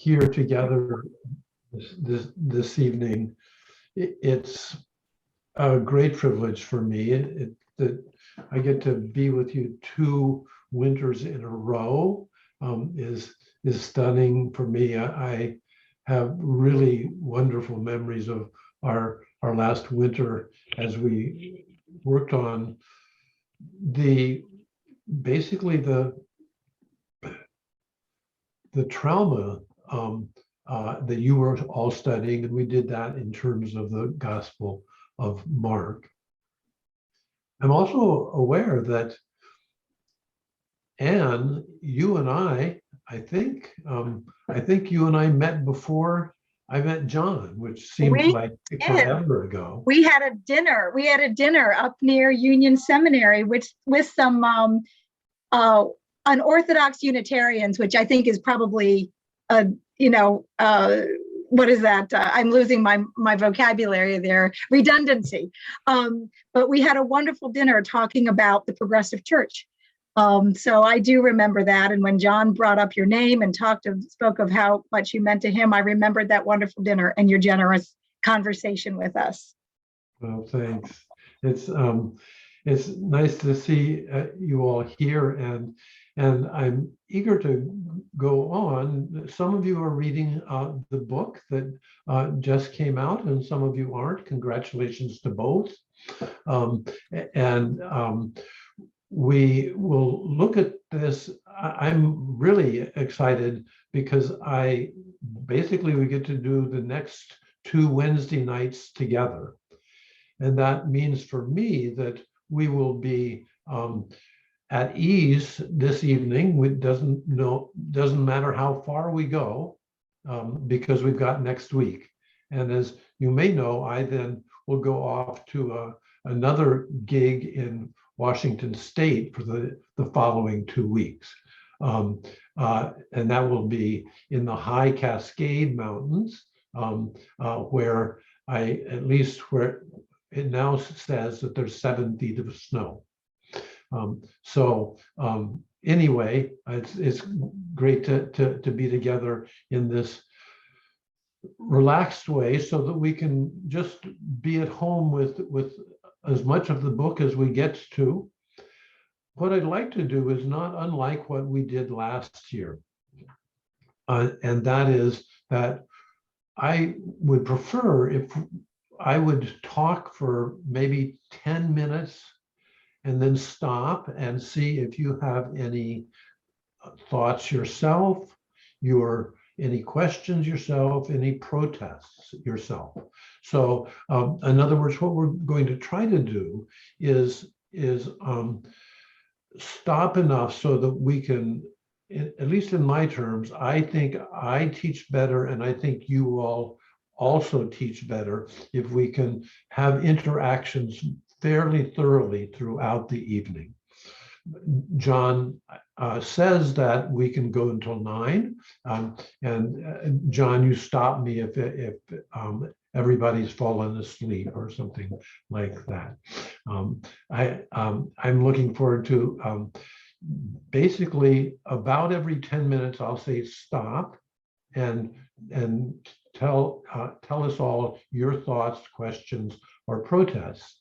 here together this evening. It's a great privilege for me that I get to be with you 2 winters in a row. Is stunning for me. I have really wonderful memories of our last winter as we worked on basically the trauma that you were all studying, and we did that in terms of the Gospel of Mark. I'm also aware that Anne, you and I think you and I met before I met John, which seems like forever ago. We had a dinner. Up near Union Seminary, with some unorthodox Unitarians, which I think is probably what is that? I'm losing my vocabulary there. Redundancy. But we had a wonderful dinner talking about the progressive church. So I do remember that. And when John brought up your name and spoke of how much you meant to him, I remembered that wonderful dinner and your generous conversation with us. Well, thanks. It's nice to see you all here, and I'm eager to go on. Some of you are reading the book that just came out, and some of you aren't. Congratulations to both. We will look at this. I'm really excited because we get to do the next 2 Wednesday nights together. And that means for me that we will be at ease this evening. It doesn't matter how far we go because we've got next week. And as you may know, I then will go off to another gig in Washington State for the following 2 weeks. And that will be in the high Cascade Mountains, where where it now says that there's 7 feet of snow. Anyway, it's great to be together in this relaxed way so that we can just be at home with as much of the book as we get to. What I'd like to do is not unlike what we did last year. And that is that I would prefer if I would talk for maybe 10 minutes and then stop and see if you have any thoughts yourself, any questions yourself, any protests yourself. So in other words, what we're going to try to do is stop enough so that we can, at least in my terms, I think I teach better, and I think you all also teach better if we can have interactions fairly thoroughly throughout the evening. John says that we can go until 9, and John, you stop me if everybody's fallen asleep or something like that. I'm looking forward to basically about every 10 minutes I'll say stop and tell us all your thoughts, questions, or protests.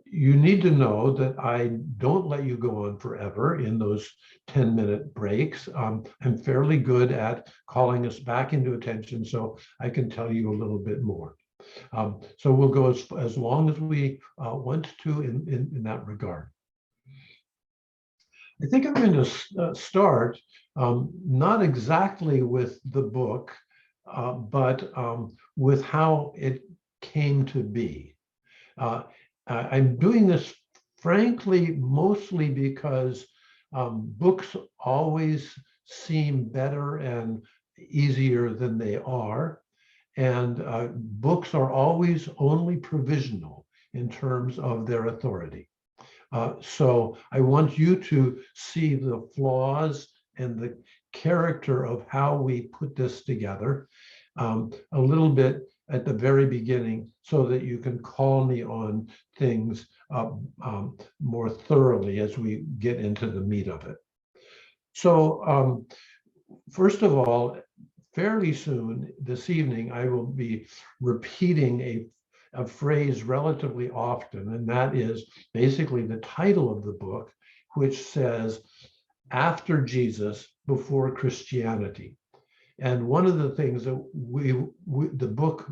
You need to know that I don't let you go on forever in those 10-minute breaks. I'm fairly good at calling us back into attention so I can tell you a little bit more. So we'll go as long as we want to in that regard. I think I'm going to start not exactly with the book, but with how it came to be. I'm doing this, frankly, mostly because books always seem better and easier than they are. And books are always only provisional in terms of their authority. So I want you to see the flaws and the character of how we put this together a little bit at the very beginning so that you can call me on things more thoroughly as we get into the meat of it. So first of all, fairly soon this evening, I will be repeating a phrase relatively often, and that is basically the title of the book, which says, "After Jesus, Before Christianity." And one of the things that the book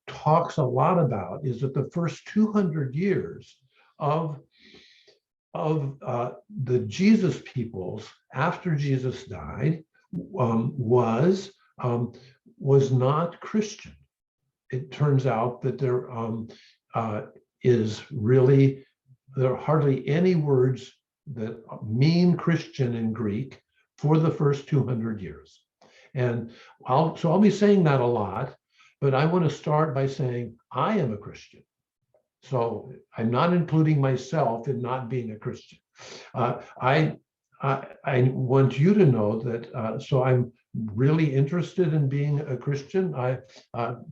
talks a lot about is that the first 200 years of the Jesus peoples after Jesus died was not Christian. It turns out that there are hardly any words that mean Christian in Greek for the first 200 years. And I'll be saying that a lot, but I want to start by saying I am a Christian. So I'm not including myself in not being a Christian. I want you to know that. So I'm really interested in being a Christian.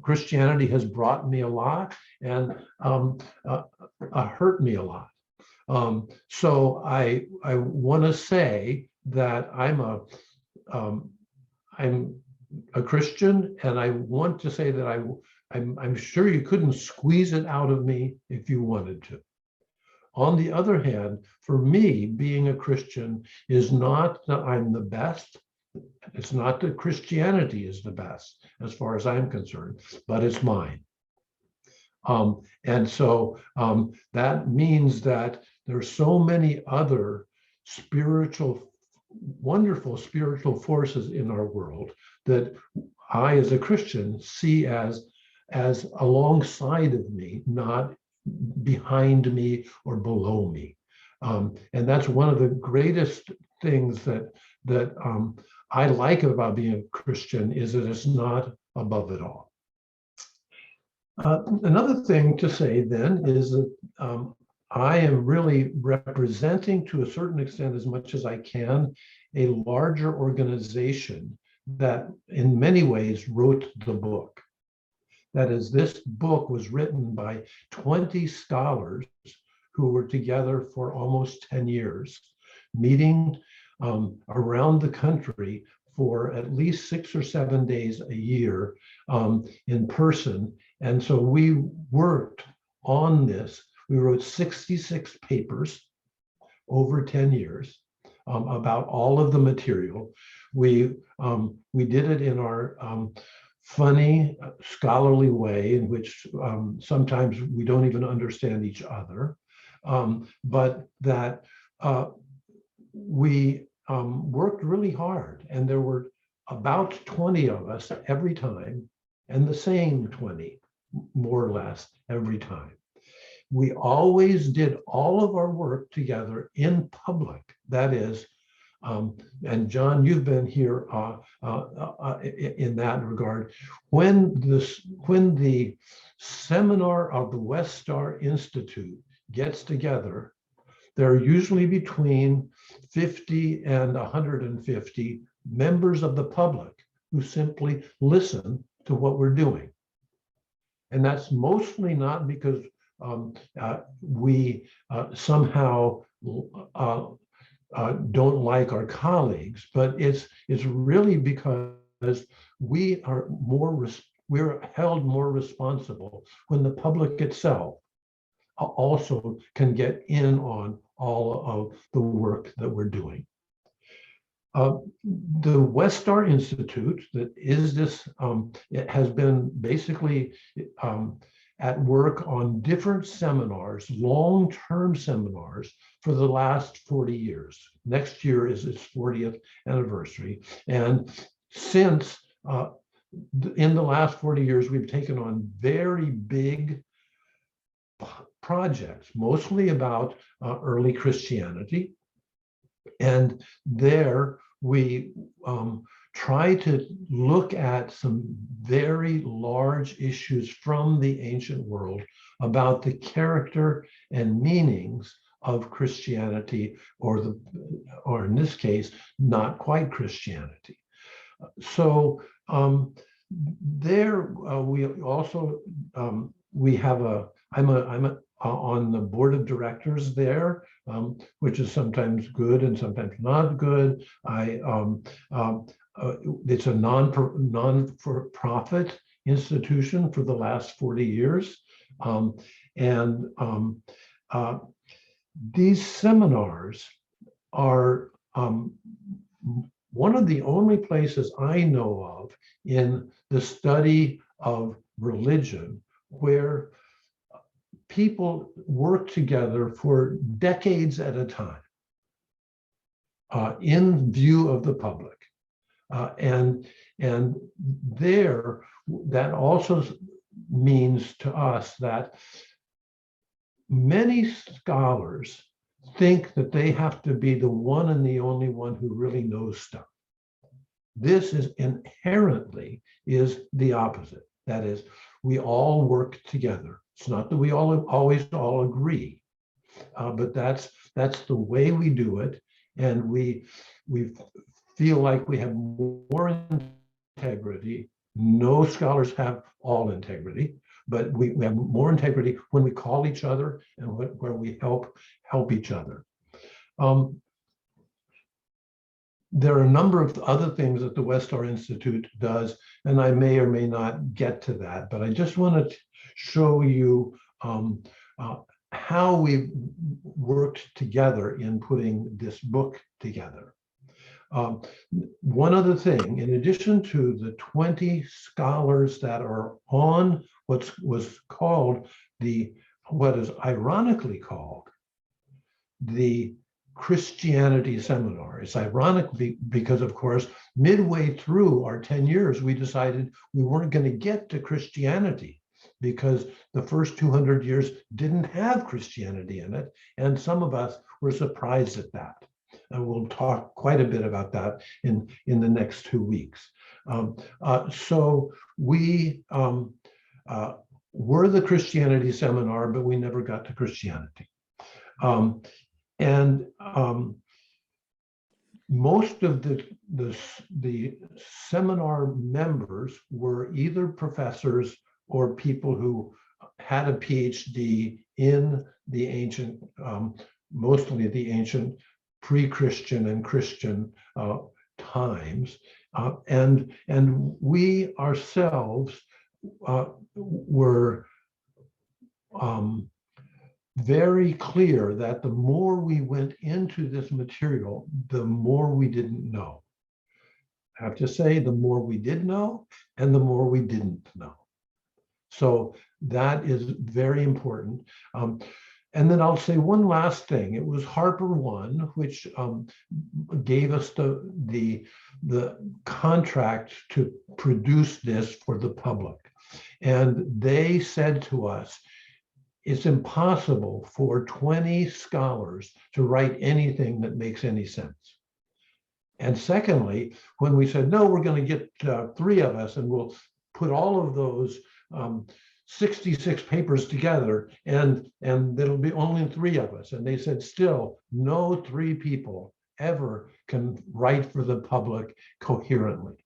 Christianity has brought me a lot and hurt me a lot. So I want to say that I'm a Christian, and I want to say that I'm sure you couldn't squeeze it out of me if you wanted to. On the other hand, for me, being a Christian is not that I'm the best. It's not that Christianity is the best, as far as I'm concerned, but it's mine. And so that means that there's so many other wonderful spiritual forces in our world that I, as a Christian, see as alongside of me, not behind me or below me. And that's one of the greatest things that I like about being a Christian, is that it's not above it all. Another thing to say then is that I am really representing, to a certain extent, as much as I can, a larger organization that in many ways wrote the book. That is, this book was written by 20 scholars who were together for almost 10 years, meeting around the country for at least 6 or 7 days a year in person. And so we worked on this. We wrote 66 papers over 10 years about all of the material. We did it in our funny, scholarly way, in which sometimes we don't even understand each other, but that we worked really hard, and there were about 20 of us every time, and the same 20, more or less, every time. We always did all of our work together in public. That is, and John, you've been here in that regard. When the seminar of the West Star Institute gets together, there are usually between 50 and 150 members of the public who simply listen to what we're doing. And that's mostly not because we somehow don't like our colleagues, but it's really because we're held more responsible when the public itself also can get in on all of the work that we're doing. The West Star Institute, that is this, it has been basically at work on different seminars, long-term seminars, for the last 40 years. Next year is its 40th anniversary. And since in the last 40 years, we've taken on very big projects, mostly about early Christianity. And there we try to look at some very large issues from the ancient world about the character and meanings of Christianity, or in this case, not quite Christianity. So there we also we have I'm on the board of directors there, which is sometimes good and sometimes not good. it's a non-for-profit institution for the last 40 years. And these seminars are one of the only places I know of in the study of religion where people work together for decades at a time in view of the public. And there, that also means to us that many scholars think that they have to be the one and the only one who really knows stuff. This is inherently is the opposite. That is, we all work together. It's not that we always all agree, but that's the way we do it, and we feel like we have more integrity. No scholars have all integrity, but we have more integrity when we call each other and where we help each other. There are a number of other things that the Westar Institute does, and I may or may not get to that, but I just want to show you how we've worked together in putting this book together. One other thing, in addition to the 20 scholars that are on what is ironically called the Christianity seminar. It's ironic because, of course, midway through our 10 years, we decided we weren't going to get to Christianity because the first 200 years didn't have Christianity in it. And some of us were surprised at that. And we'll talk quite a bit about that in the next 2 weeks. So we were the Christianity seminar, but we never got to Christianity. Most of the seminar members were either professors or people who had a PhD in the ancient, mostly the ancient pre-Christian and Christian times, and we ourselves were very clear that the more we went into this material, the more we didn't know. I have to say, the more we did know and the more we didn't know. So that is very important. And then I'll say one last thing. It was Harper One, which gave us the contract to produce this for the public. And they said to us, it's impossible for 20 scholars to write anything that makes any sense. And secondly, when we said, no, we're going to get 3 of us and we'll put all of those 66 papers together and there'll be only 3 of us. And they said, still, no 3 people ever can write for the public coherently.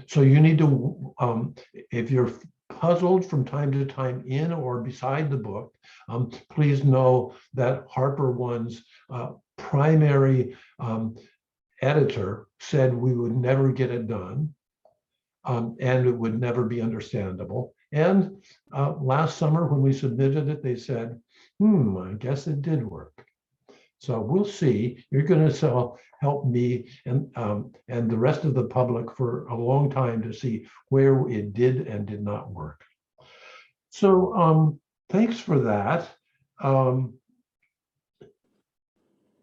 So you need to, if you're puzzled from time to time in or beside the book, please know that Harper One's primary editor said we would never get it done and it would never be understandable. And last summer when we submitted it, they said, I guess it did work. So we'll see. You're going to help me and the rest of the public for a long time to see where it did and did not work. So thanks for that.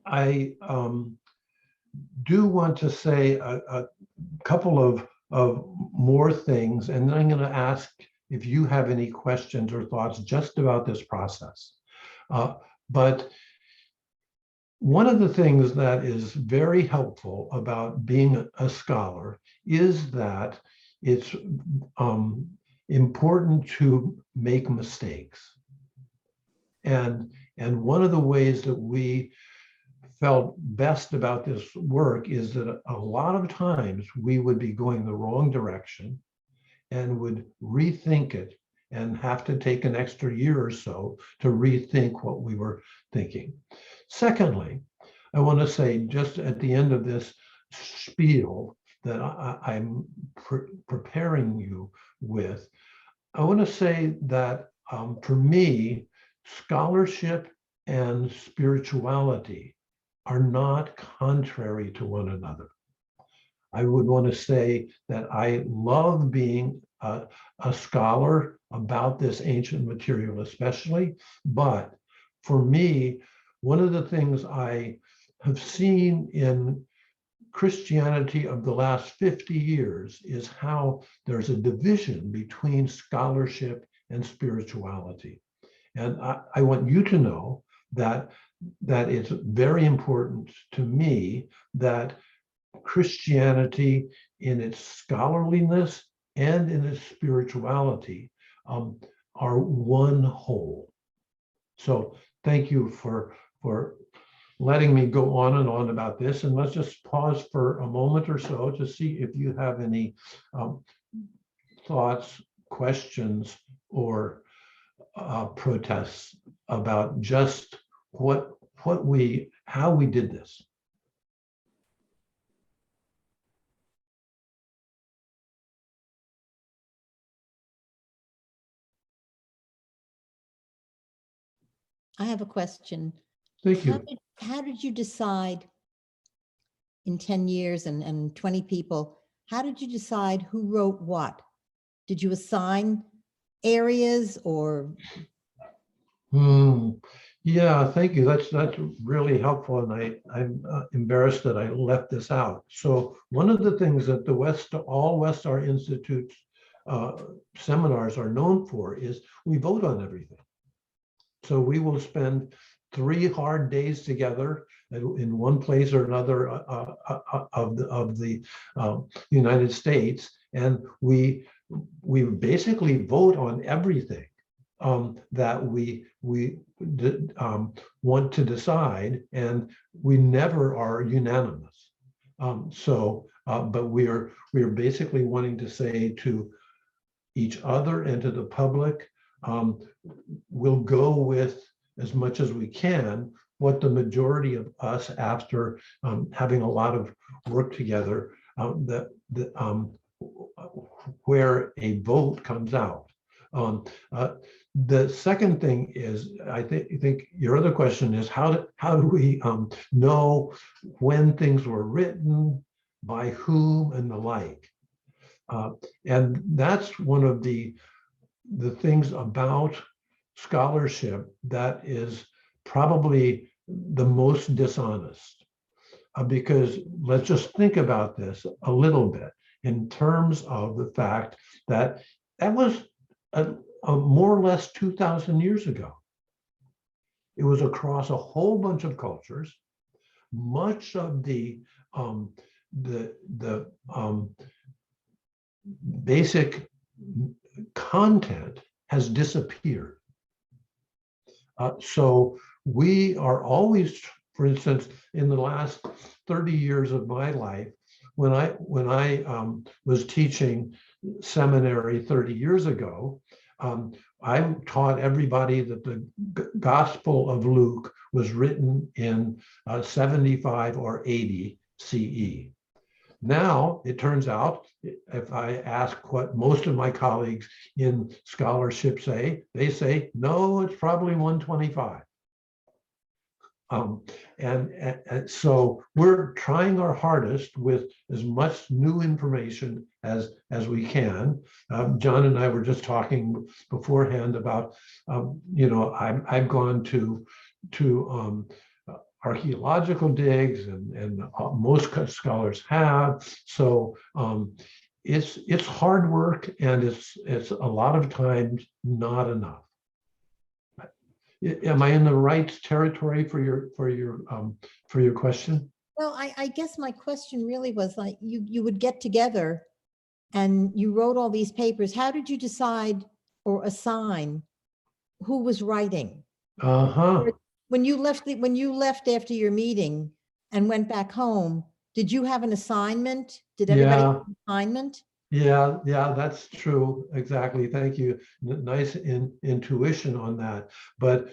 I do want to say a couple of more things, and then I'm going to ask if you have any questions or thoughts just about this process. But one of the things that is very helpful about being a scholar is that it's important to make mistakes. And one of the ways that we felt best about this work is that a lot of times we would be going the wrong direction and would rethink it and have to take an extra year or so to rethink what we were thinking. Secondly, I want to say just at the end of this spiel that I'm preparing you with, I want to say that for me, scholarship and spirituality are not contrary to one another. I would want to say that I love being a scholar about this ancient material, especially, but for me, one of the things I have seen in Christianity of the last 50 years is how there's a division between scholarship and spirituality. And I want you to know that it's very important to me that Christianity in its scholarliness and in its spirituality are one whole. So thank you for letting me go on and on about this. And let's just pause for a moment or so to see if you have any thoughts, questions, or protests about just how we did this. I have a question. Thank you. How did you decide in 10 years and 20 people, how did you decide who wrote what? Did you assign areas or? Yeah, thank you. That's really helpful. And I'm embarrassed that I left this out. So one of the things that all Westar Institute seminars are known for is we vote on everything. So we will spend 3 hard days together in one place or another of the United States, and we basically vote on everything that we want to decide, and we never are unanimous. But we are basically wanting to say to each other and to the public, we'll go with as much as we can what the majority of us, after having a lot of work together, where a vote comes out. The second thing is, I think your other question is how do we know when things were written, by whom, and the like. And that's one of the things about scholarship that is probably the most dishonest, because let's just think about this a little bit in terms of the fact that was more or less 2,000 years ago. It was across a whole bunch of cultures. Much of the basic content has disappeared. So we are always, for instance, in the last 30 years of my life, when I was teaching seminary 30 years ago, I taught everybody that the Gospel of Luke was written in 75 or 80 CE. Now, it turns out, if I ask what most of my colleagues in scholarship say, they say, no, it's probably 125. And so we're trying our hardest with as much new information as we can. John and I were just talking beforehand about, I've gone to archaeological digs, and most scholars have. So it's hard work, and it's a lot of times not enough. Am I in the right territory for your question? Well, I guess my question really was, like, you would get together and you wrote all these papers. How did you decide or assign who was writing? When you left after your meeting and went back home, did you have an assignment? Did everybody have an assignment? Yeah, that's true. Exactly. Thank you. Nice intuition on that. But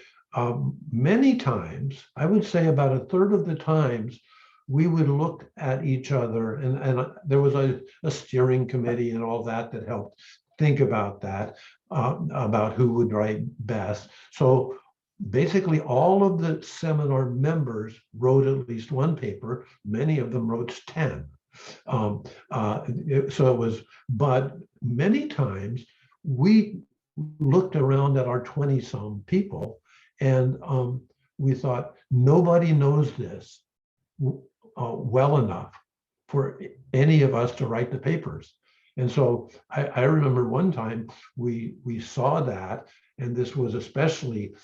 many times, I would say about a third of the times, we would look at each other, and there was a steering committee and all that helped think about that, about who would write best. So basically all of the seminar members wrote at least one paper. Many of them wrote 10. So it was, but many times we looked around at our 20-some people, and we thought, nobody knows this well enough for any of us to write the papers. And so I remember one time we saw that, and this was especially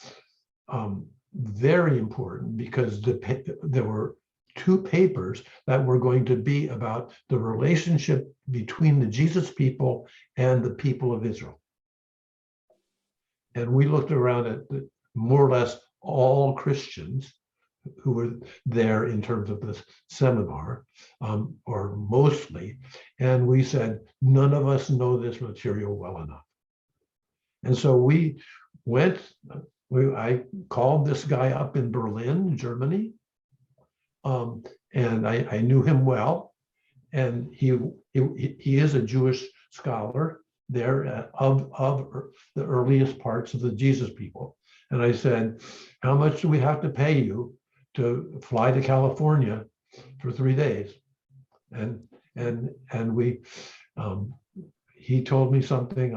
very important because there were 2 papers that were going to be about the relationship between the Jesus people and the people of Israel. And we looked around at more or less all Christians who were there in terms of this seminar, or mostly, and we said, none of us know this material well enough. And so we went, I called this guy up in Berlin, Germany, and I knew him well, and he is a Jewish scholar there of the earliest parts of the Jesus people. And I said, how much do we have to pay you to fly to California for 3 days? And we, he told me something.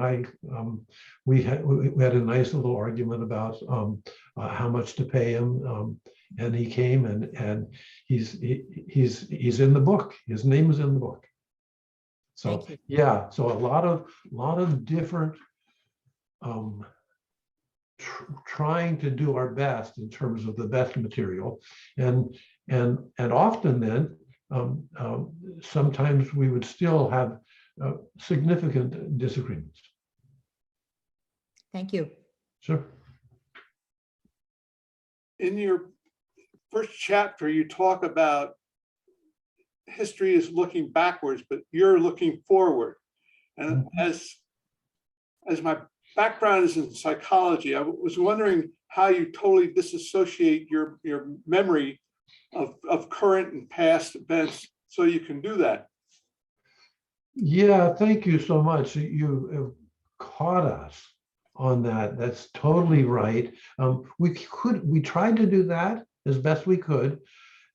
We had a nice little argument about how much to pay him, and he came, and he's in the book. His name is in the book. So yeah, so a lot of different trying to do our best in terms of the best material, and often then sometimes we would still have significant disagreements. Thank you. Sure. In your first chapter, you talk about history is looking backwards, but you're looking forward. And as my background is in psychology, I was wondering how you totally disassociate your memory of current and past events so you can do that. Yeah, thank you so much. You have caught us on that. That's totally right. We tried to do that as best we could.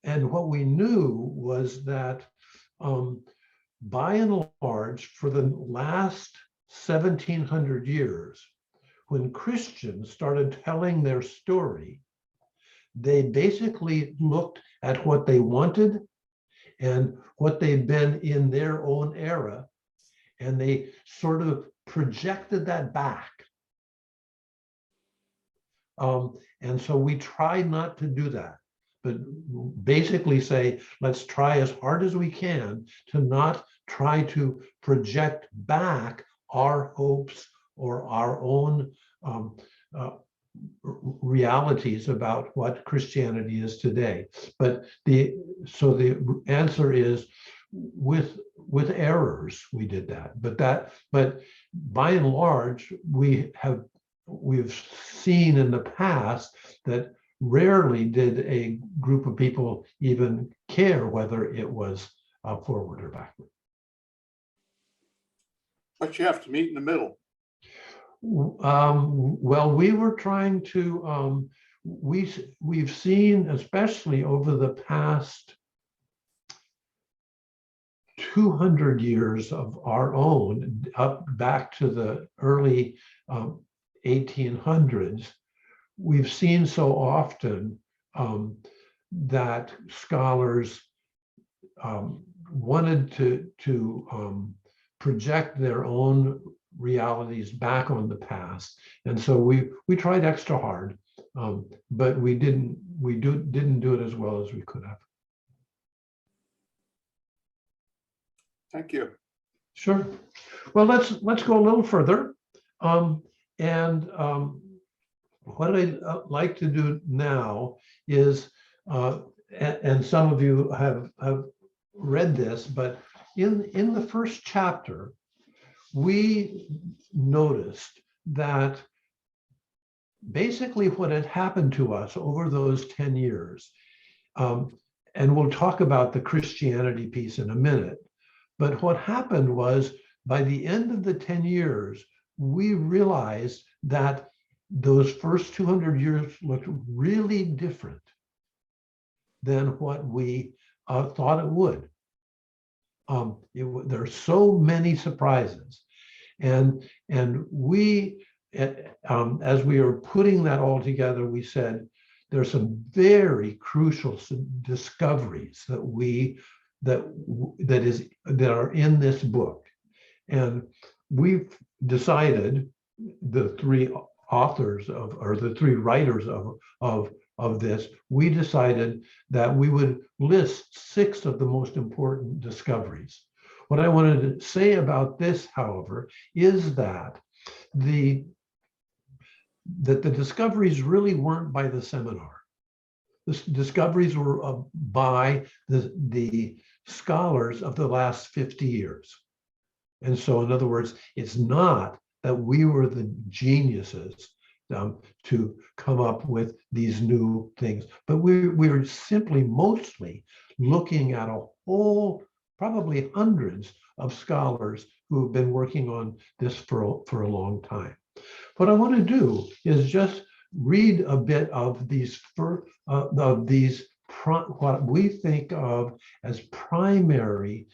And what we knew was that by and large, for the last 1700 years, when Christians started telling their story, they basically looked at what they wanted and what they'd been in their own era, and they sort of projected that back. And so we try not to do that, but basically say, let's try as hard as we can to not try to project back our hopes or our own realities about what Christianity is today. But the answer is with errors we did that. But by and large we've seen in the past that rarely did a group of people even care whether it was forward or backward. But you have to meet in the middle. Well, we were trying to, we've seen, especially over the past 200 years of our own, up back to the early 1800s, we've seen so often that scholars wanted to project their own realities back on the past, and so we tried extra hard, but we didn't do it as well as we could have. Thank you. Sure. Well, let's go a little further, what I'd like to do now is, and some of you have read this, but in the first chapter, we noticed that basically what had happened to us over those 10 years and we'll talk about the Christianity piece in a minute. But what happened was, by the end of the 10 years, we realized that those first 200 years looked really different than what we thought it would. There are so many surprises. And we, as we were putting that all together, we said, there's some very crucial discoveries that are in this book. And we've decided, the three authors or the three writers of this, we decided that we would list 6 of the most important discoveries. What I wanted to say about this, however, is that the discoveries really weren't by the seminar. The discoveries were by the scholars of the last 50 years. And so, in other words, it's not that we were the geniuses to come up with these new things, but we were simply mostly looking at a whole, probably hundreds of scholars who have been working on this for a long time. What I want to do is just read a bit of these what we think of as primary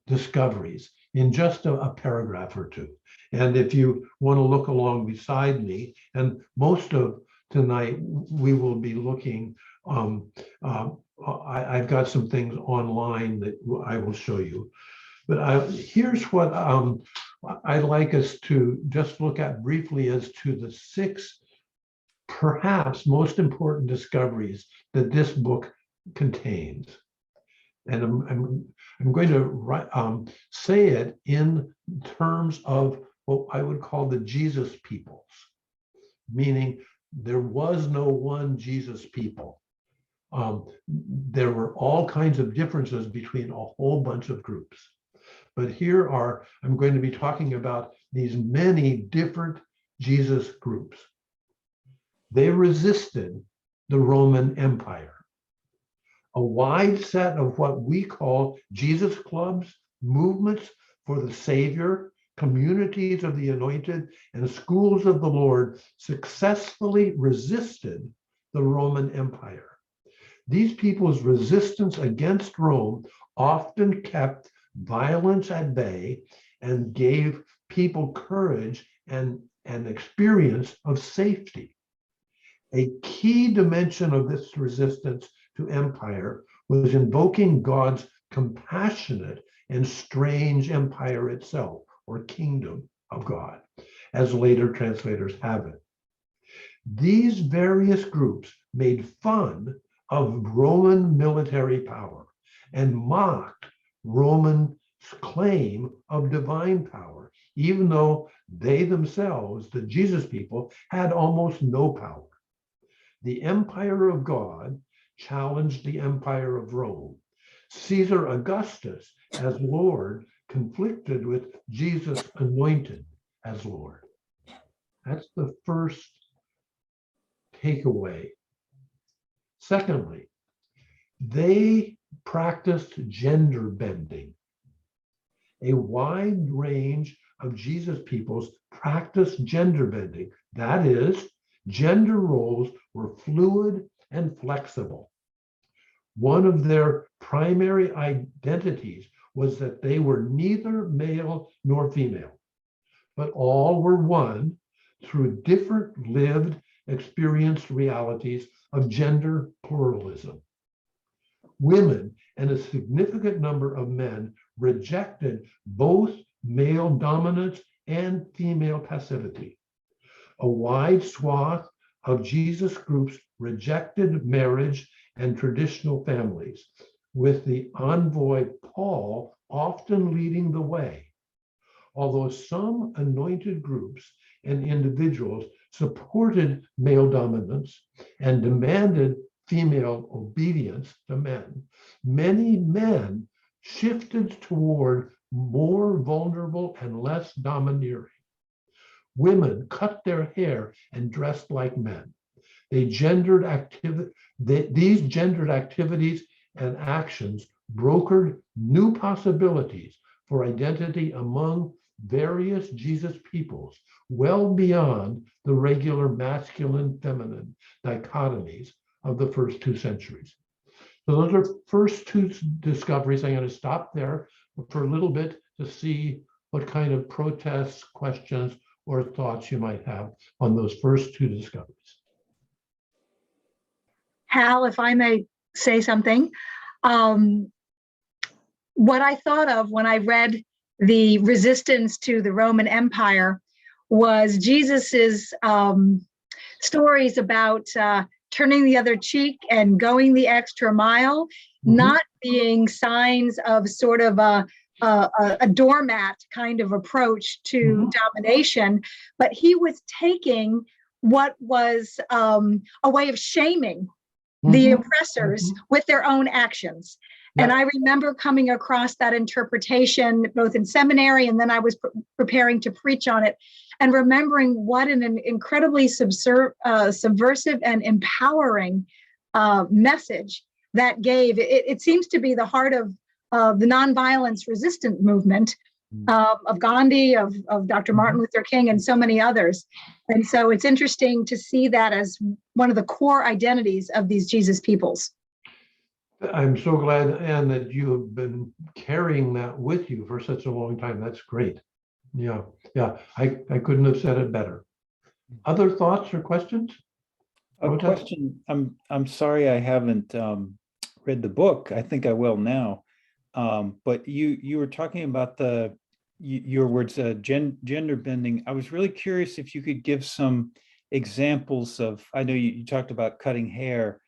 discoveries in just a paragraph or two. And if you want to look along beside me, and most of tonight we will be looking, I've got some things online that I will show you. But here's what I'd like us to just look at briefly as to the 6 perhaps most important discoveries that this book contains. And I'm going to say it in terms of what I would call the Jesus peoples, meaning there was no one Jesus people. There were all kinds of differences between a whole bunch of groups. But here I'm going to be talking about these many different Jesus groups. They resisted the Roman Empire. A wide set of what we call Jesus clubs, movements for the Savior, communities of the anointed, and schools of the Lord successfully resisted the Roman Empire. These people's resistance against Rome often kept violence at bay and gave people courage and an experience of safety. A key dimension of this resistance to empire was invoking God's compassionate and strange empire itself, or kingdom of God, as later translators have it. These various groups made fun of Roman military power and mocked Roman claim of divine power, even though they themselves, the Jesus people, had almost no power. The empire of God challenged the empire of Rome. Caesar Augustus as Lord conflicted with Jesus anointed as Lord. That's the first takeaway. Secondly, they practiced gender bending. A wide range of Jesus peoples practiced gender bending. That is, gender roles were fluid and flexible. One of their primary identities was that they were neither male nor female, but all were one through different lived, experienced realities of gender pluralism. Women and a significant number of men rejected both male dominance and female passivity. A wide swath of Jesus groups rejected marriage and traditional families, with the envoy Paul often leading the way. Although some anointed groups and individuals supported male dominance and demanded female obedience to men, many men shifted toward more vulnerable and less domineering. Women cut their hair and dressed like men. these gendered activities and actions brokered new possibilities for identity among various Jesus peoples, well beyond the regular masculine-feminine dichotomies of the first 2 centuries. So those are first 2 discoveries. I'm going to stop there for a little bit to see what kind of protests, questions, or thoughts you might have on those first 2 discoveries. Hal, if I may say something, what I thought of when I read the resistance to the Roman Empire was Jesus's stories about turning the other cheek and going the extra mile, not being signs of sort of a doormat kind of approach to domination, but he was taking what was a way of shaming the oppressors with their own actions. And I remember coming across that interpretation both in seminary, and then I was preparing to preach on it, and remembering what an incredibly subversive and empowering message that gave. It seems to be the heart of the nonviolence resistant movement of Gandhi, of Dr. Martin Luther King, and so many others. And so it's interesting to see that as one of the core identities of these Jesus peoples. I'm so glad, Anne, that you have been carrying that with you for such a long time. That's great. Yeah, I couldn't have said it better. Other thoughts or questions? A question. I'm sorry I haven't read the book. I think I will now. But you were talking about your words, gender bending. I was really curious if you could give some examples of, I know you talked about cutting hair,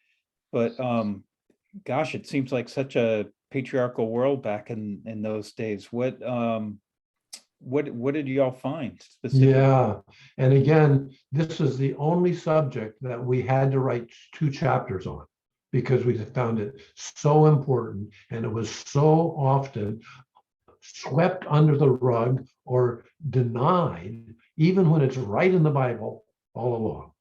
but gosh, it seems like such a patriarchal world back in those days. What did you all find specifically? Yeah, and again, this is the only subject that we had to write 2 chapters on because we found it so important, and it was so often swept under the rug or denied, even when it's right in the Bible all along.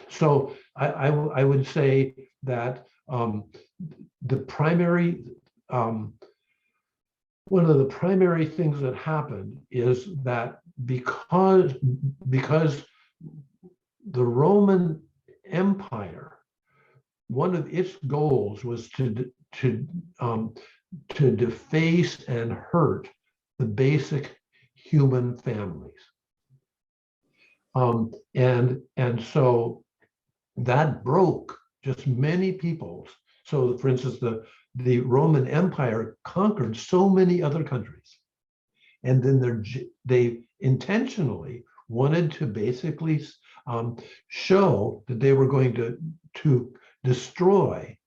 So I would say that the primary one of the primary things that happened is that because the Roman Empire, one of its goals was to deface and hurt the basic human families. And so that broke just many peoples. So for instance, the Roman Empire conquered so many other countries. And then they intentionally wanted to basically show that they were going to destroy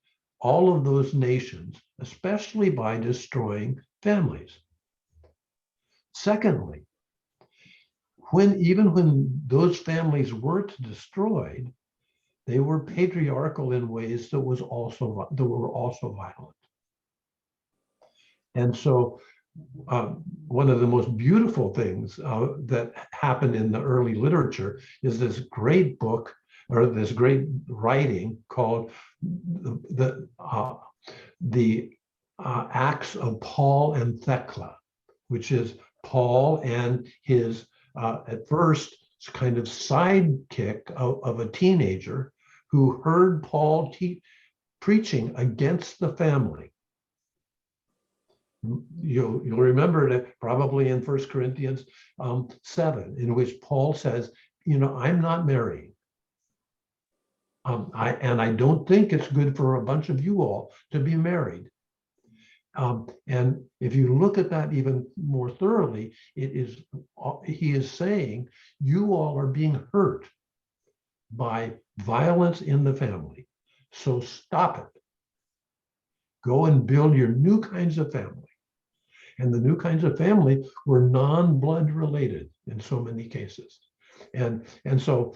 all of those nations, especially by destroying families. Secondly, even when those families were destroyed, they were patriarchal in ways that were also violent. And so one of the most beautiful things that happened in the early literature is this great book, or this great writing called the Acts of Paul and Thecla, which is Paul and his at first kind of sidekick of a teenager who heard Paul preaching against the family. You'll remember it probably in 1 Corinthians 7, in which Paul says, I'm not marrying. I don't think it's good for a bunch of you all to be married. And if you look at that even more thoroughly, he is saying you all are being hurt by violence in the family. So stop it. Go and build your new kinds of family. And the new kinds of family were non-blood related in so many cases. And so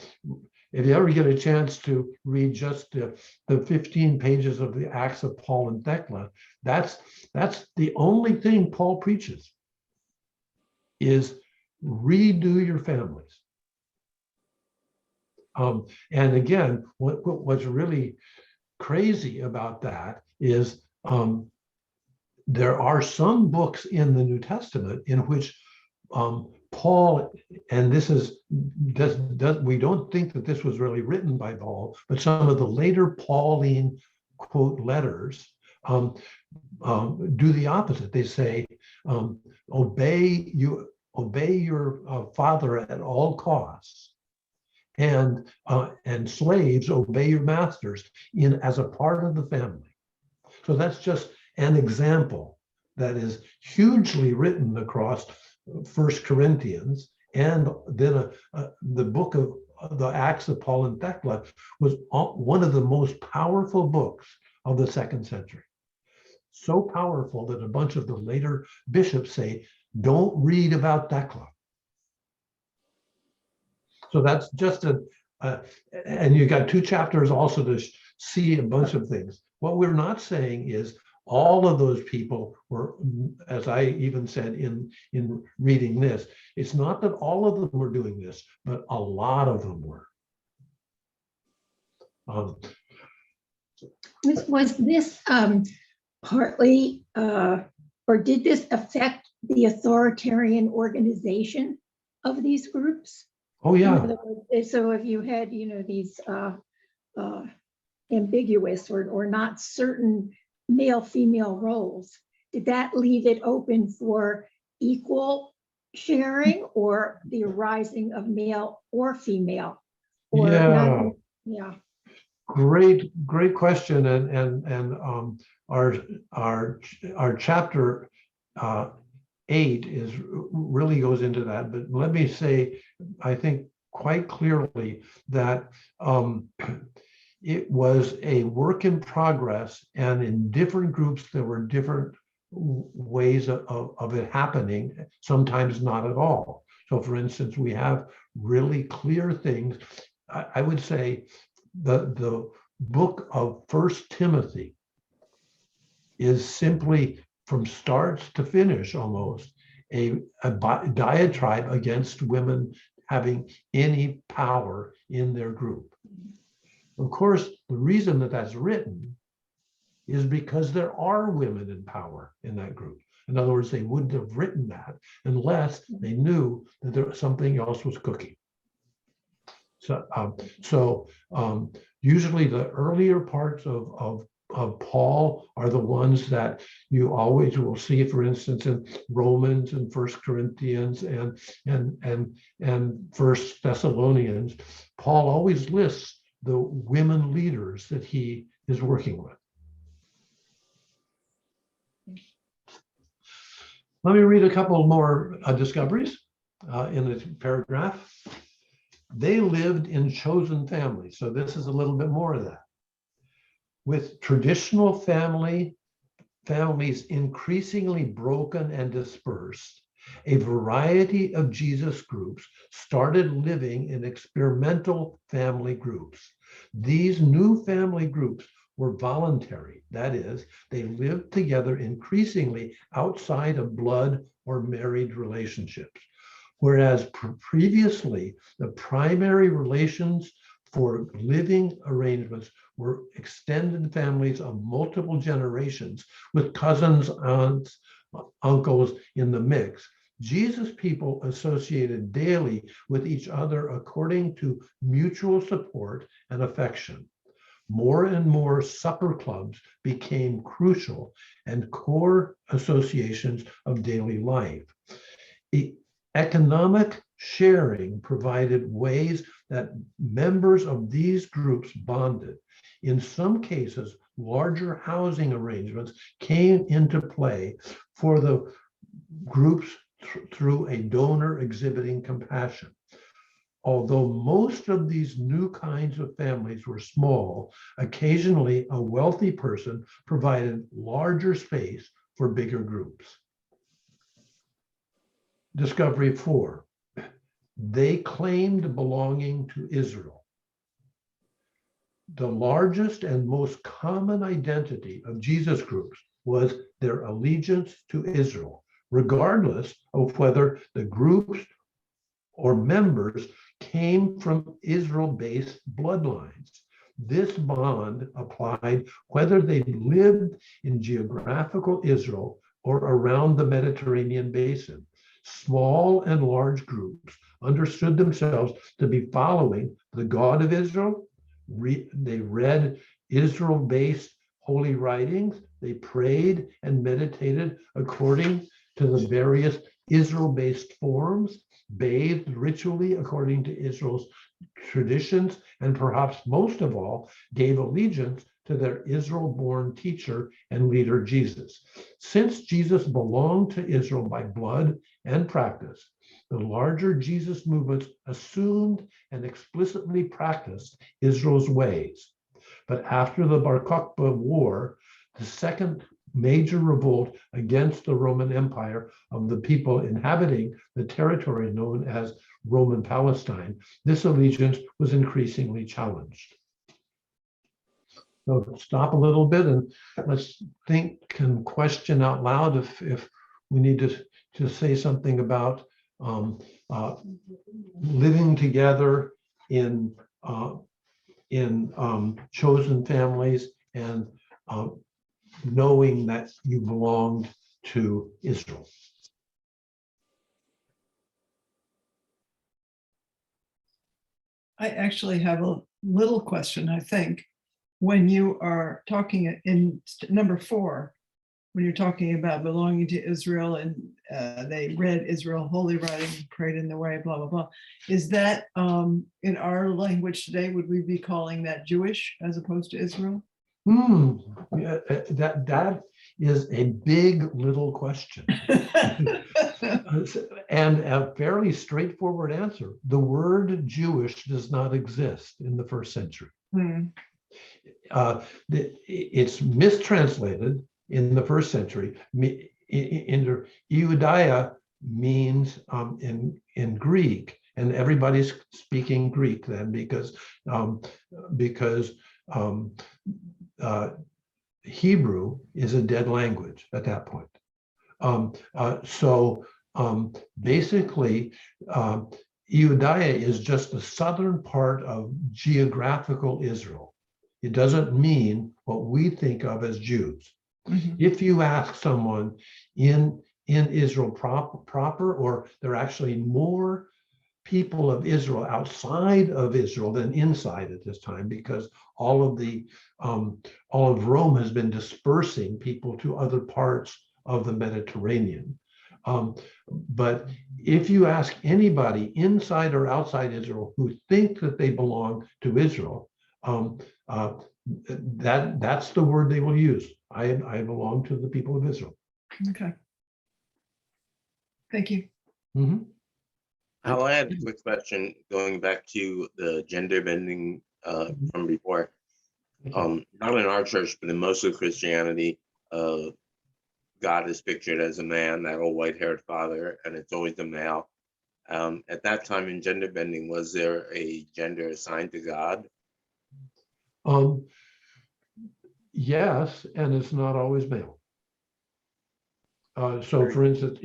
if you ever get a chance to read just the 15 pages of the Acts of Paul and Thecla, that's the only thing Paul preaches, is redo your families. And again, what's really crazy about that is there are some books in the New Testament in which Paul, and this is, we don't think that this was really written by Paul, but some of the later Pauline quote letters do the opposite. They say, obey your father at all costs, and slaves, obey your masters as a part of the family. So that's just an example that is hugely written across First Corinthians, and then the book of the Acts of Paul and Thecla was one of the most powerful books of the 2nd century. So powerful that a bunch of the later bishops say, don't read about Thecla. So that's just and you got 2 chapters also to see a bunch of things. What we're not saying is all of those people were, as I even said in reading this, it's not that all of them were doing this, but a lot of them were. Was this partly, or did this affect the authoritarian organization of these groups? Oh yeah. So if you had, these ambiguous or not certain male-female roles, did that leave it open for equal sharing or the arising of male or female? Or Yeah. Yeah. Great question, and our chapter 8 is really goes into that. But let me say, I think quite clearly that it was a work in progress, and in different groups there were different ways of it happening. Sometimes not at all. So, for instance, we have really clear things. I would say the book of First Timothy is simply, from start to finish, almost a diatribe against women having any power in their group. Of course, the reason that that's written is because there are women in power in that group. In other words, they wouldn't have written that unless they knew that there was something else was cooking. So usually the earlier parts of Paul are the ones that you always will see, for instance, in Romans and First Corinthians and First Thessalonians. Paul always lists the women leaders that he is working with. Let me read a couple more discoveries in the paragraph. They lived in chosen families. So this is a little bit more of that. With traditional families increasingly broken and dispersed, a variety of Jesus groups started living in experimental family groups. These new family groups were voluntary. That is, they lived together increasingly outside of blood or married relationships. Whereas previously, the primary relations for living arrangements were extended families of multiple generations with cousins, aunts, uncles in the mix. Jesus' people associated daily with each other according to mutual support and affection. More and more supper clubs became crucial and core associations of daily life. Economic sharing provided ways that members of these groups bonded. In some cases, larger housing arrangements came into play for the groups through a donor exhibiting compassion. Although most of these new kinds of families were small, occasionally a wealthy person provided larger space for bigger groups. Discovery 4, they claimed belonging to Israel. The largest and most common identity of Jesus groups was their allegiance to Israel, regardless of whether the groups or members came from Israel-based bloodlines. This bond applied whether they lived in geographical Israel or around the Mediterranean basin. Small and large groups understood themselves to be following the God of Israel. They read Israel-based holy writings. They prayed and meditated according to the various Israel-based forms, bathed ritually according to Israel's traditions, and perhaps most of all, gave allegiance to their Israel-born teacher and leader, Jesus. Since Jesus belonged to Israel by blood and practice, the larger Jesus movements assumed and explicitly practiced Israel's ways. But after the Bar Kokhba War, the second major revolt against the Roman Empire of the people inhabiting the territory known as Roman Palestine, this allegiance was increasingly challenged. So stop a little bit and let's think and question out loud if we need to say something about living together in chosen families and knowing that you belonged to Israel. I actually have a little question, I think, when you are talking in number 4, when you're talking about belonging to Israel and they read Israel holy writing, prayed in the way, blah, blah, blah. Is that in our language today, would we be calling that Jewish as opposed to Israel? Yeah, that is a big little question. And a fairly straightforward answer. The word Jewish does not exist in the first century. It's mistranslated in the first century. Iudaia means in Greek, and everybody's speaking Greek then because Hebrew is a dead language at that point. Basically, Iudaia is just the southern part of geographical Israel. It doesn't mean what we think of as Jews. If you ask someone in Israel proper, or there are actually more people of Israel outside of Israel than inside at this time, because all of Rome has been dispersing people to other parts of the Mediterranean. But if you ask anybody inside or outside Israel who think that they belong to Israel, that's the word they will use. I belong to the people of Israel. Okay. Thank you. I'll add a quick question going back to the gender bending from before. Not in our church, but in most of Christianity, God is pictured as a man, that old white-haired father, and it's always a male. At that time in gender bending, was there a gender assigned to God? Yes, and it's not always male. So, for instance,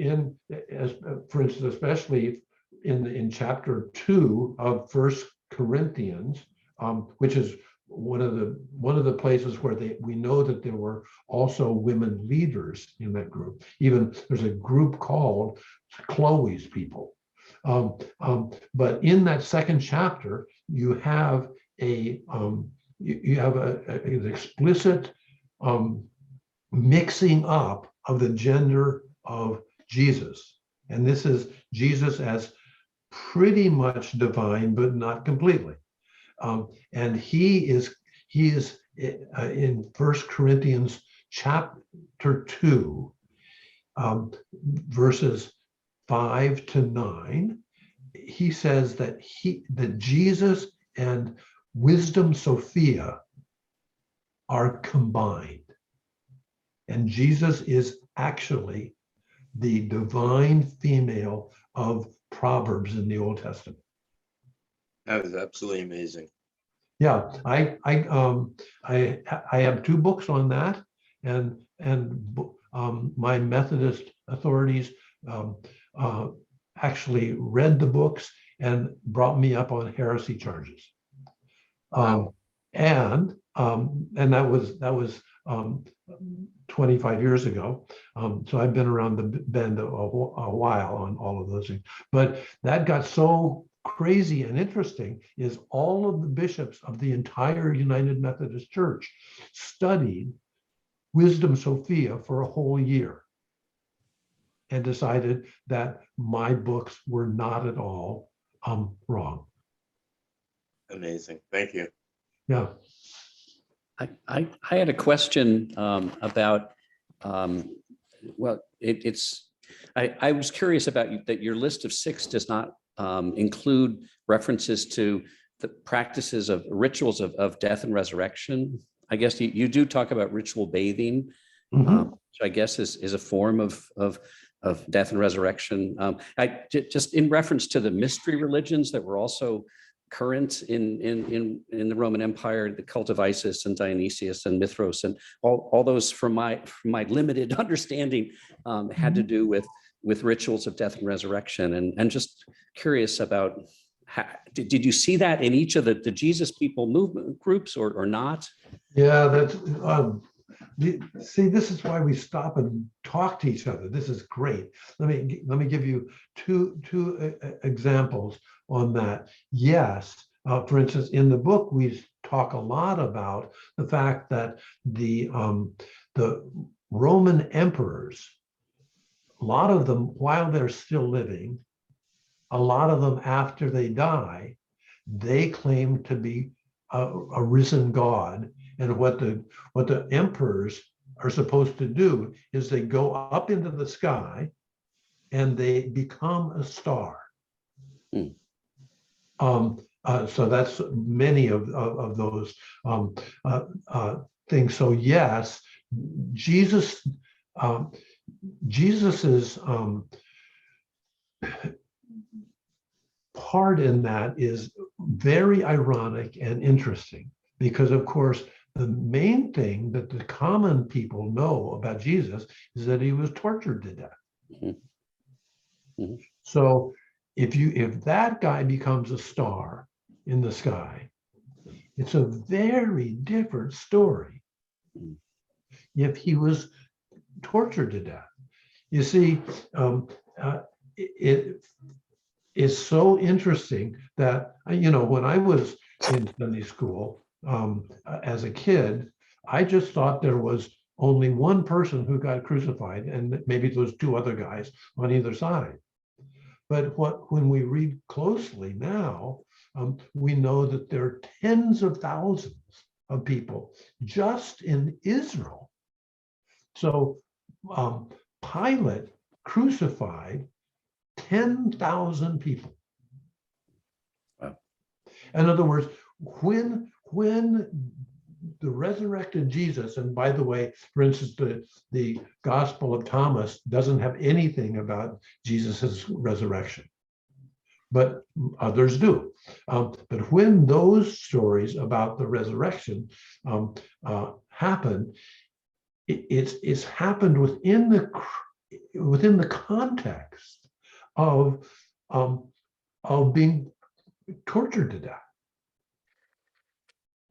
especially in chapter 2 of 1 Corinthians, which is one of the places where we know that there were also women leaders in that group. Even there's a group called Chloe's people. But in that second chapter, you have an explicit mixing up of the gender of Jesus. And this is Jesus as pretty much divine, but not completely. And he is in 1 Corinthians chapter 2, verses 5 to 9. He says that Jesus and Wisdom Sophia are combined. And Jesus is actually the divine female of Proverbs in the Old Testament. That is absolutely amazing. Yeah, I have 2 books on that, and my Methodist authorities actually read the books and brought me up on heresy charges. Wow. And that was 25 years ago. So I've been around the bend a while on all of those things. But that got so crazy and interesting is all of the bishops of the entire United Methodist Church studied Wisdom Sophia for a whole year and decided that my books were not at all wrong. Amazing. Thank you. Yeah. I had a question about, well, I was curious about that your list of 6 does not include references to the practices of rituals of death and resurrection. I guess you do talk about ritual bathing, which I guess is a form of death and resurrection. Just in reference to the mystery religions that were also current in the Roman Empire, the cult of Isis and Dionysius and Mithras, and all those from my limited understanding had to do with rituals of death and resurrection. And just curious about, did you see that in each of the Jesus people movement groups or not? Yeah, that's see, this is why we stop and talk to each other. This is great. Let me give you two examples on that. Yes, for instance, in the book we talk a lot about the fact that the Roman emperors, a lot of them while they're still living, a lot of them after they die, they claim to be a risen God. And what the emperors are supposed to do is they go up into the sky and they become a star. So that's many of those things. So yes, Jesus's part in that is very ironic and interesting, because of course the main thing that the common people know about Jesus is that he was tortured to death. So if that guy becomes a star in the sky, it's a very different story if he was tortured to death. You see, it is so interesting that, when I was in Sunday school as a kid, I just thought there was only one person who got crucified, and maybe those 2 other guys on either side. But when we read closely now, we know that there are tens of thousands of people just in Israel. So Pilate crucified 10,000 people. Wow. In other words, when the resurrected Jesus, and by the way, for instance, the Gospel of Thomas doesn't have anything about Jesus's resurrection, but others do. But when those stories about the resurrection happen, it's happened within the context of being tortured to death.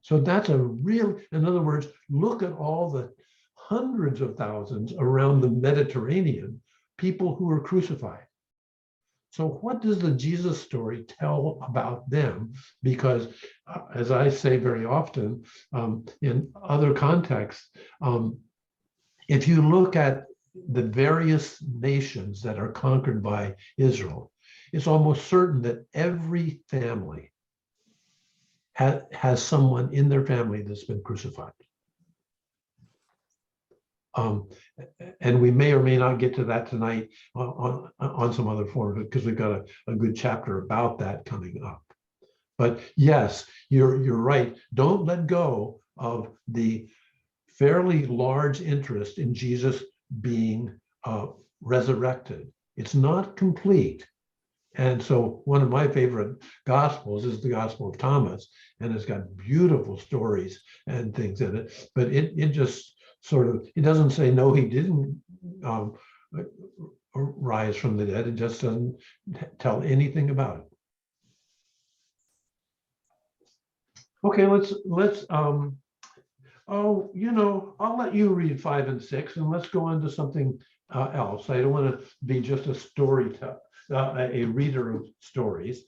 So that's in other words, look at all the hundreds of thousands around the Mediterranean, people who were crucified. So what does the Jesus story tell about them? Because as I say very often in other contexts, if you look at the various nations that are conquered by Israel, it's almost certain that every family has someone in their family that's been crucified. And we may or may not get to that tonight on some other forum, because we've got a good chapter about that coming up. But yes, you're right. Don't let go of the fairly large interest in Jesus being resurrected. It's not complete. And so one of my favorite gospels is the Gospel of Thomas, and it's got beautiful stories and things in it, but it just sort of, it doesn't say, no, he didn't rise from the dead. It just doesn't tell anything about it. Okay, let's oh, I'll let you read 5 and 6 and let's go on to something else. I don't want to be just a a reader of stories.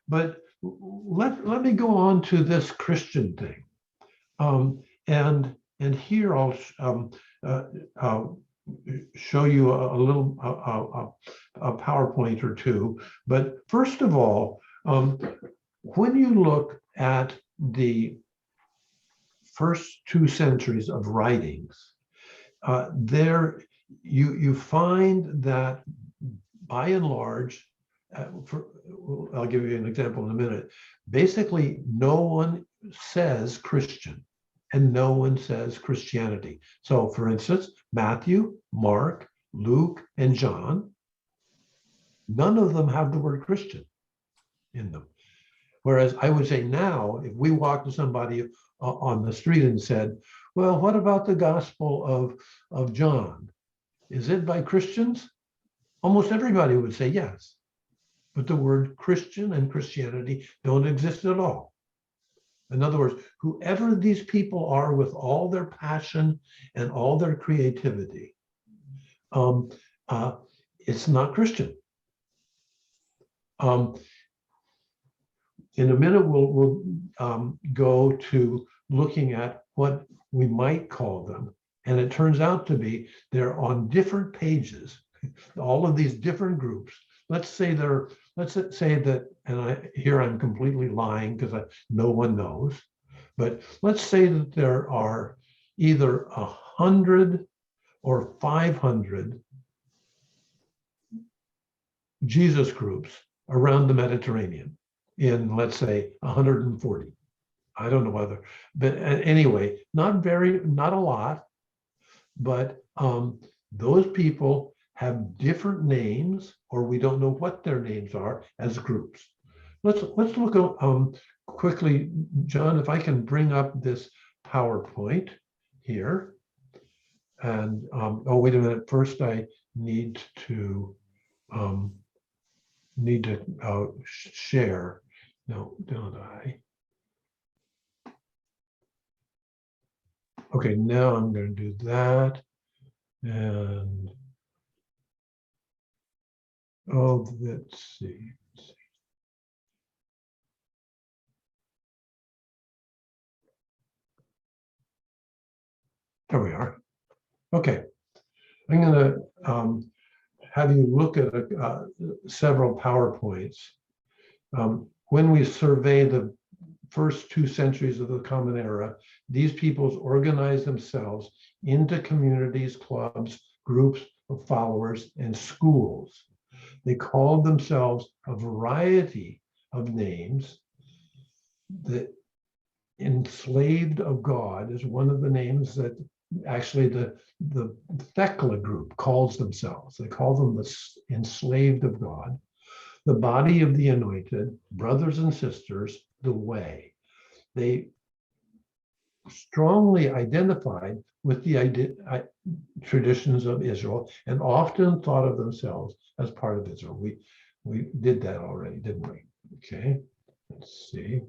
But let me go on to this Christian thing. And here I'll show you a little a PowerPoint or two. But first of all, when you look at the first 2 centuries of writings, there you find that by and large, I'll give you an example in a minute. Basically, no one says Christian and no one says Christianity. So for instance, Matthew, Mark, Luke, and John, none of them have the word Christian in them. Whereas I would say now, if we walked to somebody on the street and said, well, what about the Gospel of John? Is it by Christians? Almost everybody would say yes. But the word Christian and Christianity don't exist at all. In other words, whoever these people are with all their passion and all their creativity, it's not Christian. In a minute, we'll go to looking at what we might call them. And it turns out to be they're on different pages, all of these different groups. Let's say that, and here I'm completely lying because no one knows, but let's say that there are either 100 or 500 Jesus groups around the Mediterranean in, let's say, 140. I don't know whether, but anyway, not a lot, but those people have different names, or we don't know what their names are as groups. Let's look quickly, John, if I can bring up this PowerPoint here. And oh, wait a minute. First, I need to share. No, don't I? Okay, now I'm going to do that. And oh, let's see. There we are. Okay, I'm going to have you look at several PowerPoints. When we survey the first 2 centuries of the Common Era, these peoples organized themselves into communities, clubs, groups of followers, and schools. They called themselves a variety of names. The enslaved of God is one of the names that actually the Thecla group calls themselves. They call them the enslaved of God. The body of the anointed, brothers and sisters, the way. They strongly identified with the traditions of Israel and often thought of themselves as part of Israel. We did that already, didn't we? Okay, let's see.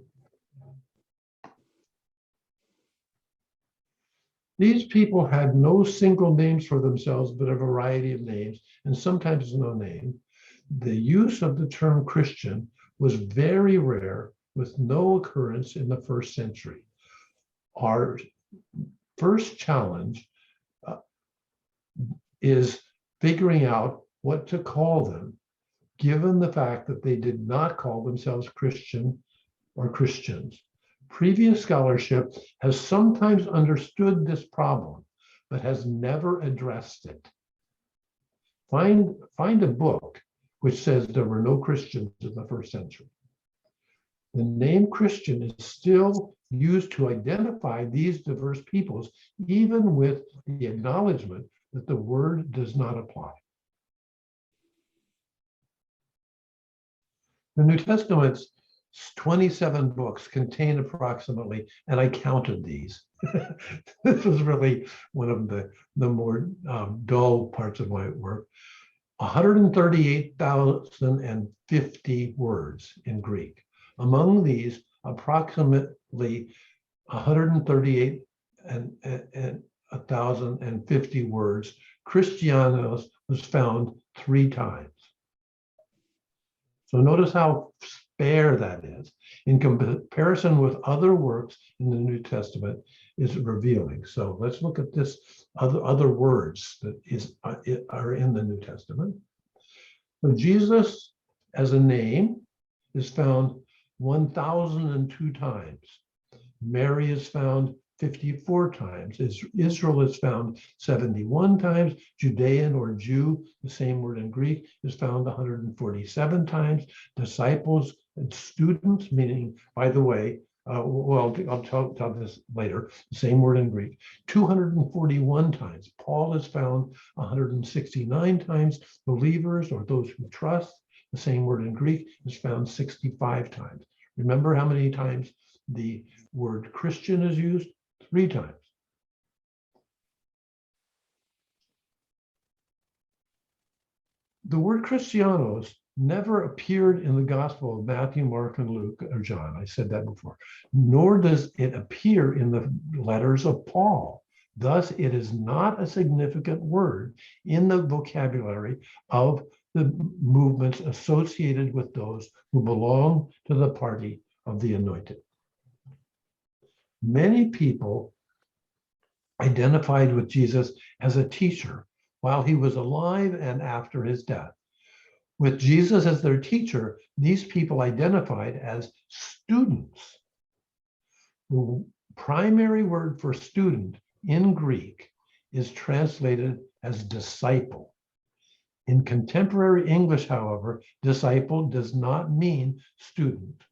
These people had no single names for themselves, but a variety of names, and sometimes no name. The use of the term Christian was very rare, with no occurrence in the 1st century. Our first challenge is figuring out what to call them, given the fact that they did not call themselves Christian or Christians. Previous scholarship has sometimes understood this problem, but has never addressed it. Find a book which says there were no Christians in the 1st century. The name Christian is still used to identify these diverse peoples, even with the acknowledgement that the word does not apply. The New Testament's 27 books contain approximately, and I counted these. This was really one of the more dull parts of my work. 138,050 words in Greek. Among these, approximately 138 and 1,050 words, Christianos was found 3 times. So notice how spare that is in comparison with other works in the New Testament is revealing. So let's look at this other words that are in the New Testament. So Jesus as a name is found 1,002 times. Mary is found 54 times. Israel is found 71 times. Judean or Jew, the same word in Greek, is found 147 times. Disciples and students, meaning, by the way, well, I'll tell this later, the same word in Greek, 241 times. Paul is found 169 times. Believers or those who trust, the same word in Greek, is found 65 times. Remember how many times the word Christian is used? 3 times. The word Christianos never appeared in the Gospel of Matthew, Mark, and Luke, or John. I said that before. Nor does it appear in the letters of Paul. Thus, it is not a significant word in the vocabulary of the movements associated with those who belong to the party of the anointed. Many people identified with Jesus as a teacher while he was alive and after his death. With Jesus as their teacher, these people identified as students. The primary word for student in Greek is translated as disciple. In contemporary English, however, disciple does not mean student.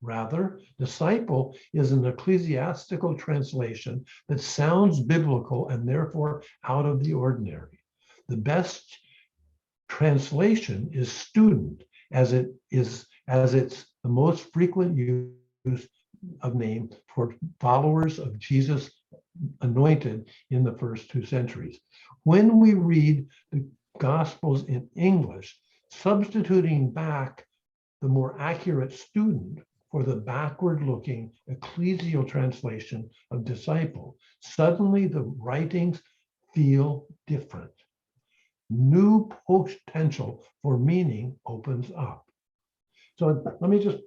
Rather, disciple is an ecclesiastical translation that sounds biblical and therefore out of the ordinary. The best translation is student, as it's the most frequent use of name for followers of Jesus anointed in the first 2 centuries. When we read the Gospels in English, substituting back the more accurate student for the backward-looking ecclesial translation of disciple, suddenly the writings feel different. New potential for meaning opens up. So let me just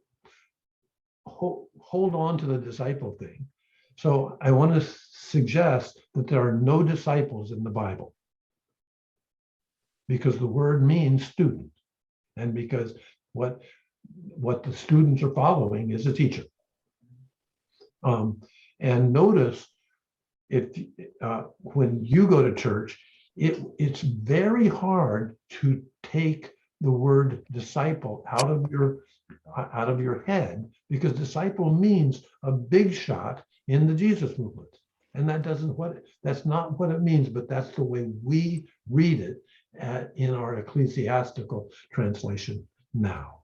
hold on to the disciple thing. So I want to suggest that there are no disciples in the Bible because the word means student, and because what the students are following is a teacher. And notice when you go to church, it's very hard to take the word disciple out of your head, because disciple means a big shot in the Jesus movement. And that's not what it means, but that's the way we read it in our ecclesiastical translation now.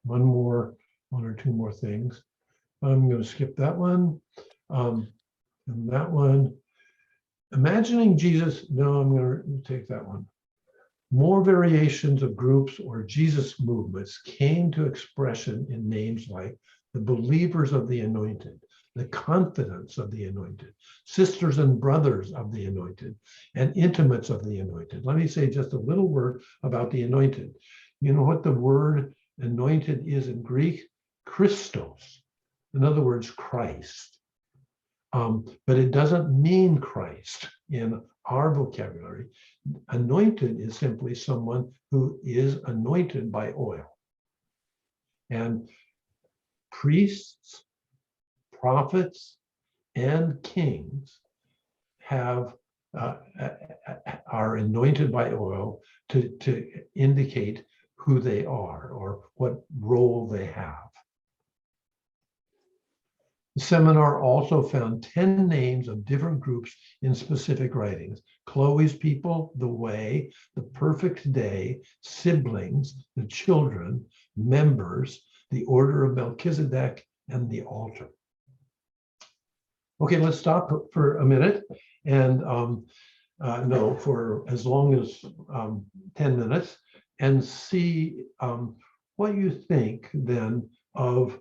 One or 2 more things. I'm going to skip that one. And that one. Imagining Jesus, no, I'm going to take that one. More variations of groups or Jesus movements came to expression in names like the believers of the anointed, the confidants of the anointed, sisters and brothers of the anointed, and intimates of the anointed. Let me say just a little word about the anointed. You know what the word anointed is in Greek? Christos. In other words, Christ. But it doesn't mean Christ in our vocabulary. Anointed is simply someone who is anointed by oil. And priests, prophets, and kings are anointed by oil to indicate who they are or what role they have. The seminar also found 10 names of different groups in specific writings: Chloe's people, the way, the perfect day, siblings, the children, members, the order of Melchizedek, and the altar. Okay, let's stop for a minute and no, for as long as 10 minutes, and see what you think then of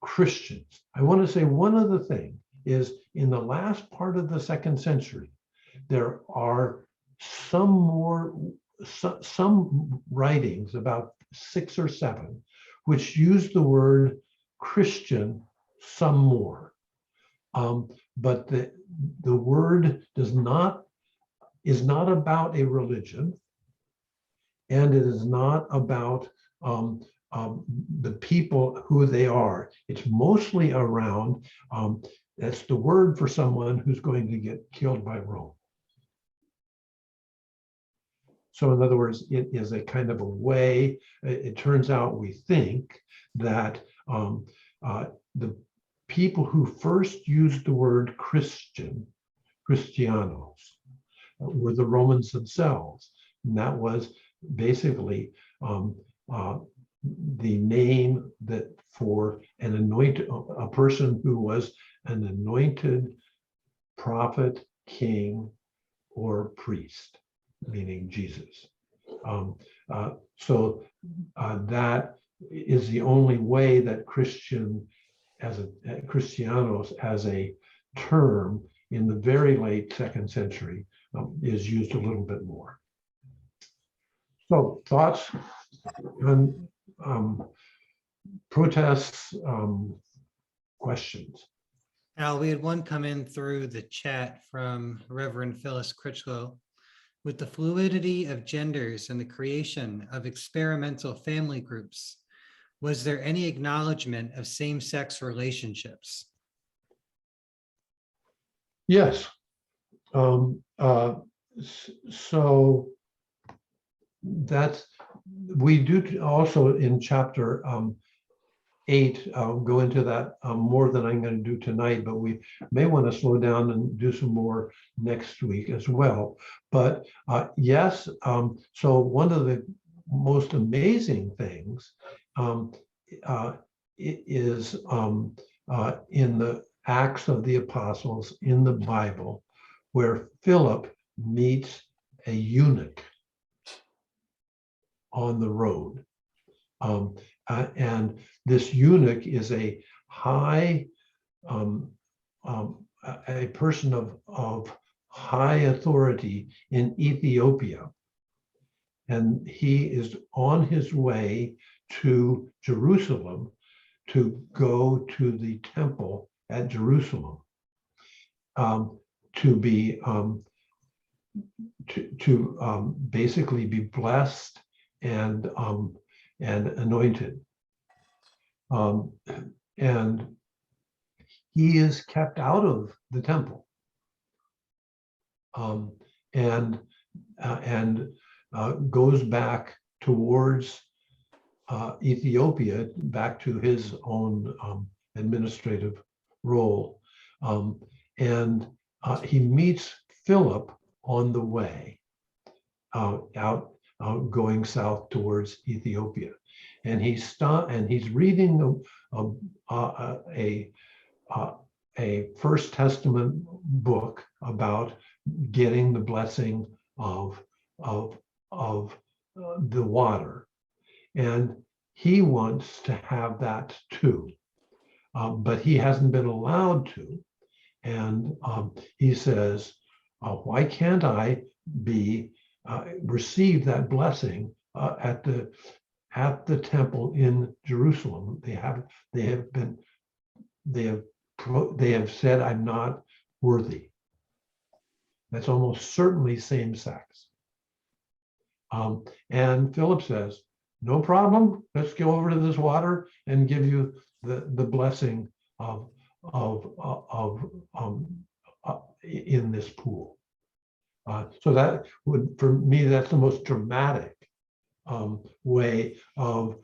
Christians. I want to say one other thing is in the last part of the 2nd century, there are some writings, about 6 or 7, which use the word Christian some more. But the word is not about a religion, and it is not about the people who they are. It's mostly around, that's the word for someone who's going to get killed by Rome. So in other words, it is a kind of a way, it turns out we think that the people who first used the word Christian, Christianos, were the Romans themselves. And that was basically the name that for an anointed, a person who was an anointed prophet, king, or priest, meaning Jesus. So that is the only way that Christian, as a Christianos, as a term in the very late 2nd century, is used a little bit more. So thoughts on protests, questions? Al, we had one come in through the chat from Reverend Phyllis Critchlow. With the fluidity of genders and the creation of experimental family groups, was there any acknowledgement of same-sex relationships? Yes. So that's, we do also in chapter 8, I'll go into that more than I'm going to do tonight, but we may want to slow down and do some more next week as well. But yes, so one of the most amazing things is in the Acts of the Apostles in the Bible, where Philip meets a eunuch on the road. And this eunuch is a high, a person of high authority in Ethiopia. And he is on his way to Jerusalem to go to the temple at Jerusalem to be, basically be blessed and anointed. And he is kept out of the temple and goes back towards Ethiopia, back to his own administrative role. And he meets Philip on the way out going south towards Ethiopia. And he's reading a First Testament book about getting the blessing of the water, and he wants to have that too, but he hasn't been allowed to. And he says, "Why can't I receive that blessing at the temple in Jerusalem? They have said I'm not worthy." That's almost certainly same sex. And Philip says, "No problem. Let's go over to this water and give you the blessing in this pool." So that would, for me, that's the most dramatic way of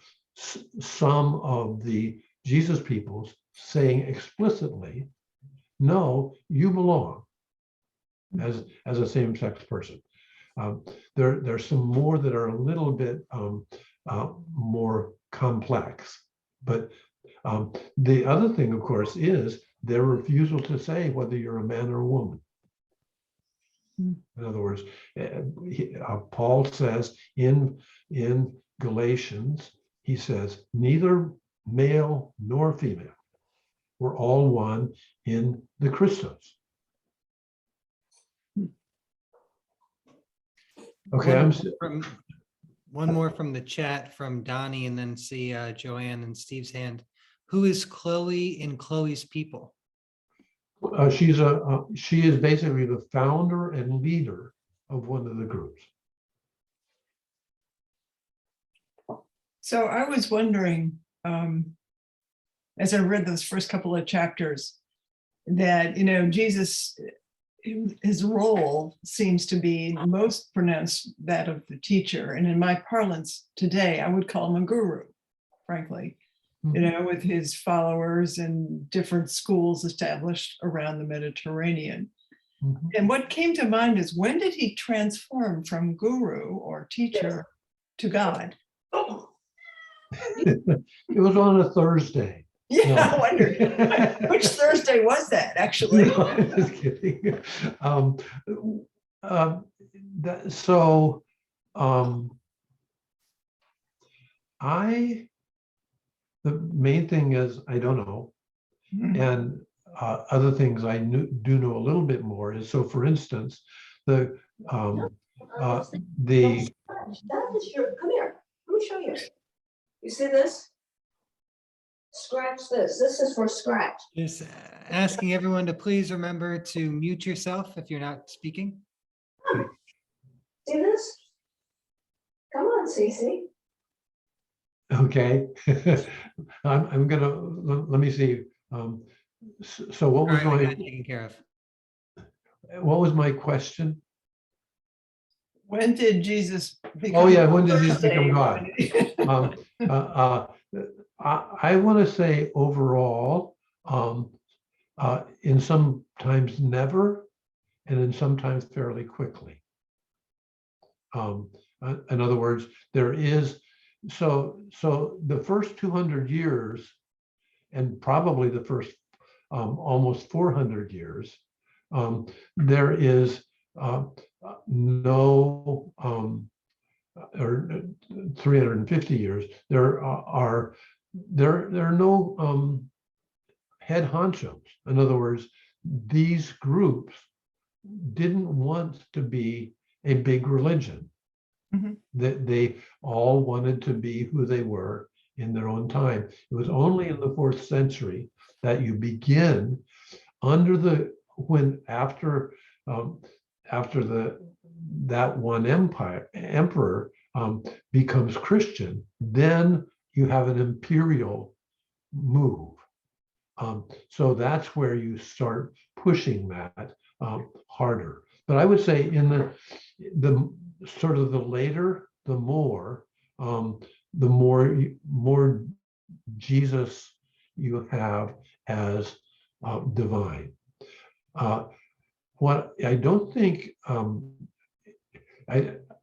some of the Jesus peoples saying explicitly, "No, you belong as a same-sex person." There's some more that are a little bit more complex, but the other thing, of course, is their refusal to say whether you're a man or a woman. In other words, Paul says in Galatians, he says, neither male nor female. We're all one in the Christos. Okay, One more from the chat from Donnie, and then see Joanne and Steve's hand. Who is Chloe in Chloe's people? she is basically the founder and leader of one of the groups. So I was wondering, as I read those first couple of chapters, that, Jesus, his role seems to be most pronounced that of the teacher. And in my parlance today, I would call him a guru, frankly, with his followers and different schools established around the Mediterranean. Mhm. And what came to mind is, when did he transform from guru or teacher to God? It was on a Thursday. Yeah, No. I wondered. Which Thursday was that, actually? No, I'm just kidding. The main thing is, I don't know. And other things I do know a little bit more is, so for instance, the That is your, come here, let me show you. You see this? Scratch this. This is for scratch. Just asking everyone to please remember to mute yourself if you're not speaking. See this? Come on, Cece. okay. I'm gonna let me see. So what was All right, we got my it taken care of. question? When did Jesus become? Oh yeah, when did Jesus Thursday? become God? I want to say overall, in some times never, and in sometimes fairly quickly. In other words, there is, so the first 200 years, and probably the first almost 400 years, there is no, or 350 years, there are no head honchos. In other words, these groups didn't want to be a big religion. Mhm. That they all wanted to be who they were in their own time. It was only in the 4th century that you begin under the, after that one emperor becomes Christian, then you have an imperial move. So that's where you start pushing that harder. But I would say in the sort of the later, the more Jesus you have as divine. What I don't think,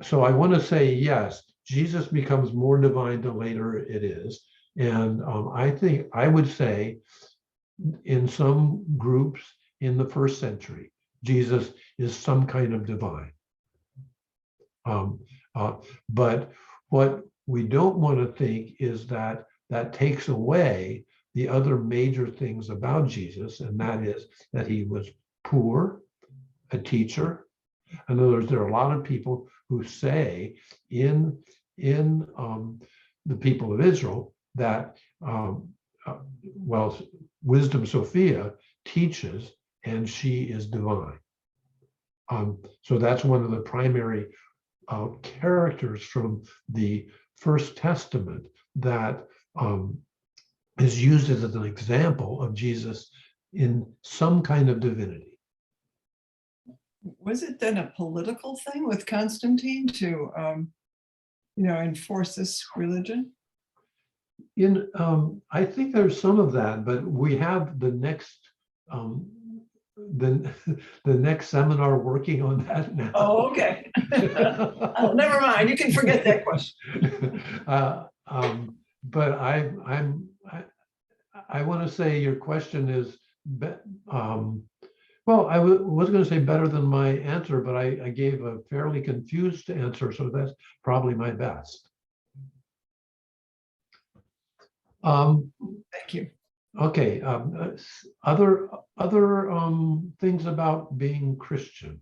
so I want to say, yes, Jesus becomes more divine the later it is. And I think I would say in some groups in the 1st century, Jesus is some kind of divine. But what we don't want to think is that that takes away the other major things about Jesus, and that is that he was poor, a teacher. In other words, there are a lot of people who say in the people of Israel that, well, Wisdom Sophia teaches and she is divine. So that's one of the primary characters from the First Testament that is used as an example of Jesus in some kind of divinity. Was it then a political thing with Constantine to, enforce this religion? I think there's some of that, but we have the next the next seminar working on that now. Oh, okay. Oh, never mind. You can forget that question. But I want to say your question is, well, I was going to say better than my answer, but I gave a fairly confused answer, so that's probably my best. Thank you. Okay, other things about being Christian.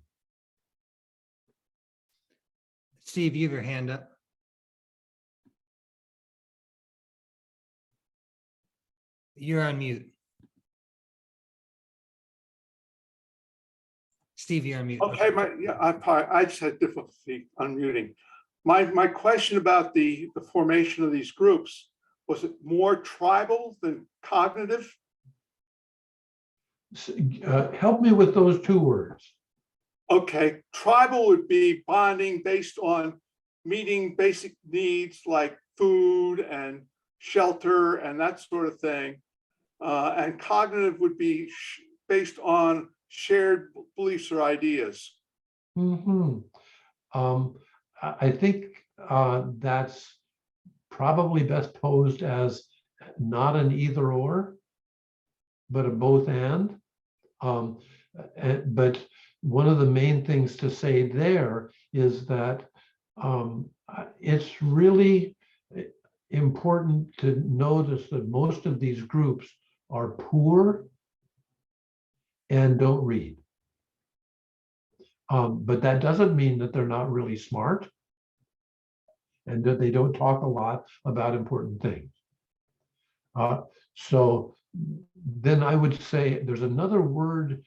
Steve, you have your hand up. You're on mute. Steve, you're on mute. Okay, I just had difficulty unmuting. My question about the formation of these groups, was it more tribal than cognitive? Help me with those two words. Okay, tribal would be bonding based on meeting basic needs like food and shelter and that sort of thing. And cognitive would be based on shared beliefs or ideas. Mm-hmm. I think that's probably best posed as not an either or, but a both and. But one of the main things to say there is that it's really important to notice that most of these groups are poor and don't read. But that doesn't mean that they're not really smart and that they don't talk a lot about important things. So then I would say there's another word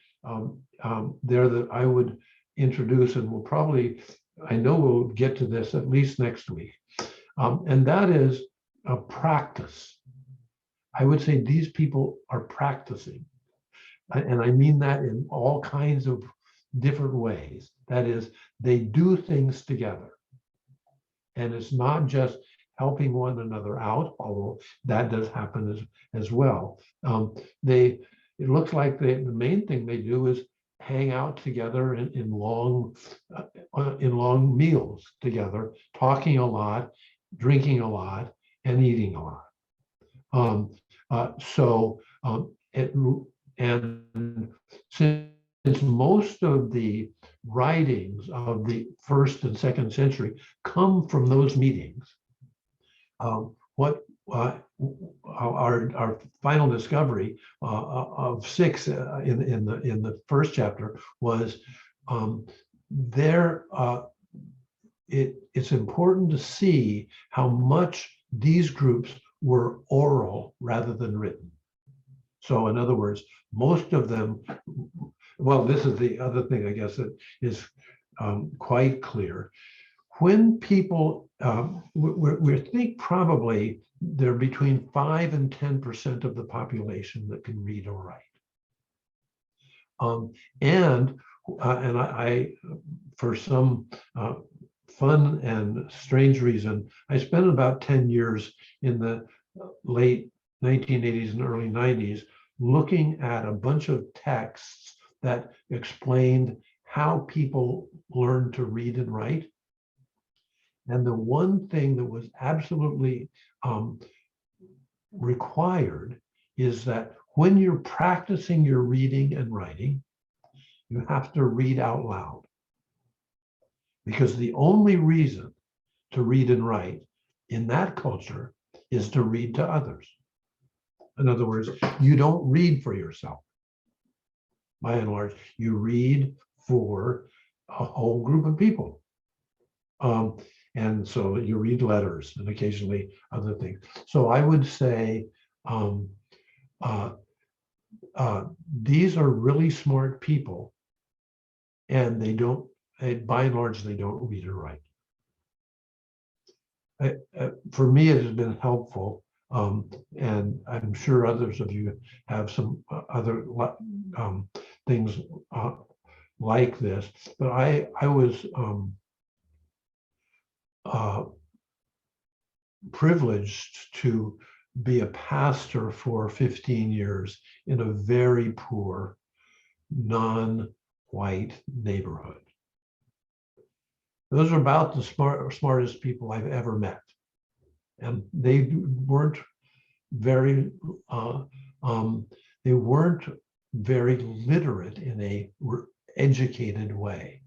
there that I would introduce, and we'll probably, I know we'll get to this at least next week, and that is a practice. I would say these people are practicing, and I mean that in all kinds of different ways. That is, they do things together. And it's not just helping one another out, although that does happen as well. It looks like the main thing they do is hang out together in long meals together, talking a lot, drinking a lot, and eating a lot. And since most of the writings of the 1st and 2nd century come from those meetings, what our final discovery of 6 in the 1st chapter was it's important to see how much these groups were oral rather than written. So in other words, most of them, well, this is the other thing, I guess, that is quite clear. When people, we think probably they're between 5 and 10% of the population that can read or write. And I, for some fun and strange reason, I spent about 10 years in the late 1980s and early 90s looking at a bunch of texts that explained how people learn to read and write. And the one thing that was absolutely required is that when you're practicing your reading and writing, you have to read out loud. Because the only reason to read and write in that culture is to read to others. In other words, you don't read for yourself. By and large, you read for a whole group of people. And so you read letters and occasionally other things. So I would say these are really smart people, and by and large, they don't read or write. For me, it has been helpful, and I'm sure others of you have some other things like this. But I was privileged to be a pastor for 15 years in a very poor, non-white neighborhood. Those are about the smartest people I've ever met. And they weren't very literate in a educated way.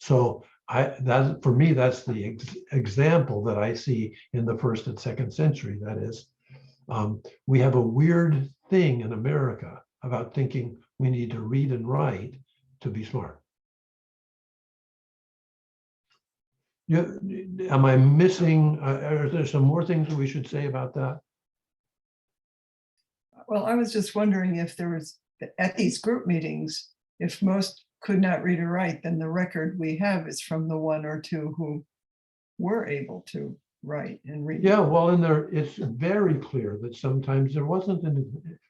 So for me, that's the example that I see in the 1st and 2nd century. That is, We have a weird thing in America about thinking we need to read and write to be smart. Yeah, am I missing, are there some more things we should say about that? Well, I was just wondering if there was, at these group meetings, if most could not read or write, then the record we have is from the one or two who were able to write and read. Yeah, well, in there, it's very clear that sometimes there wasn't any,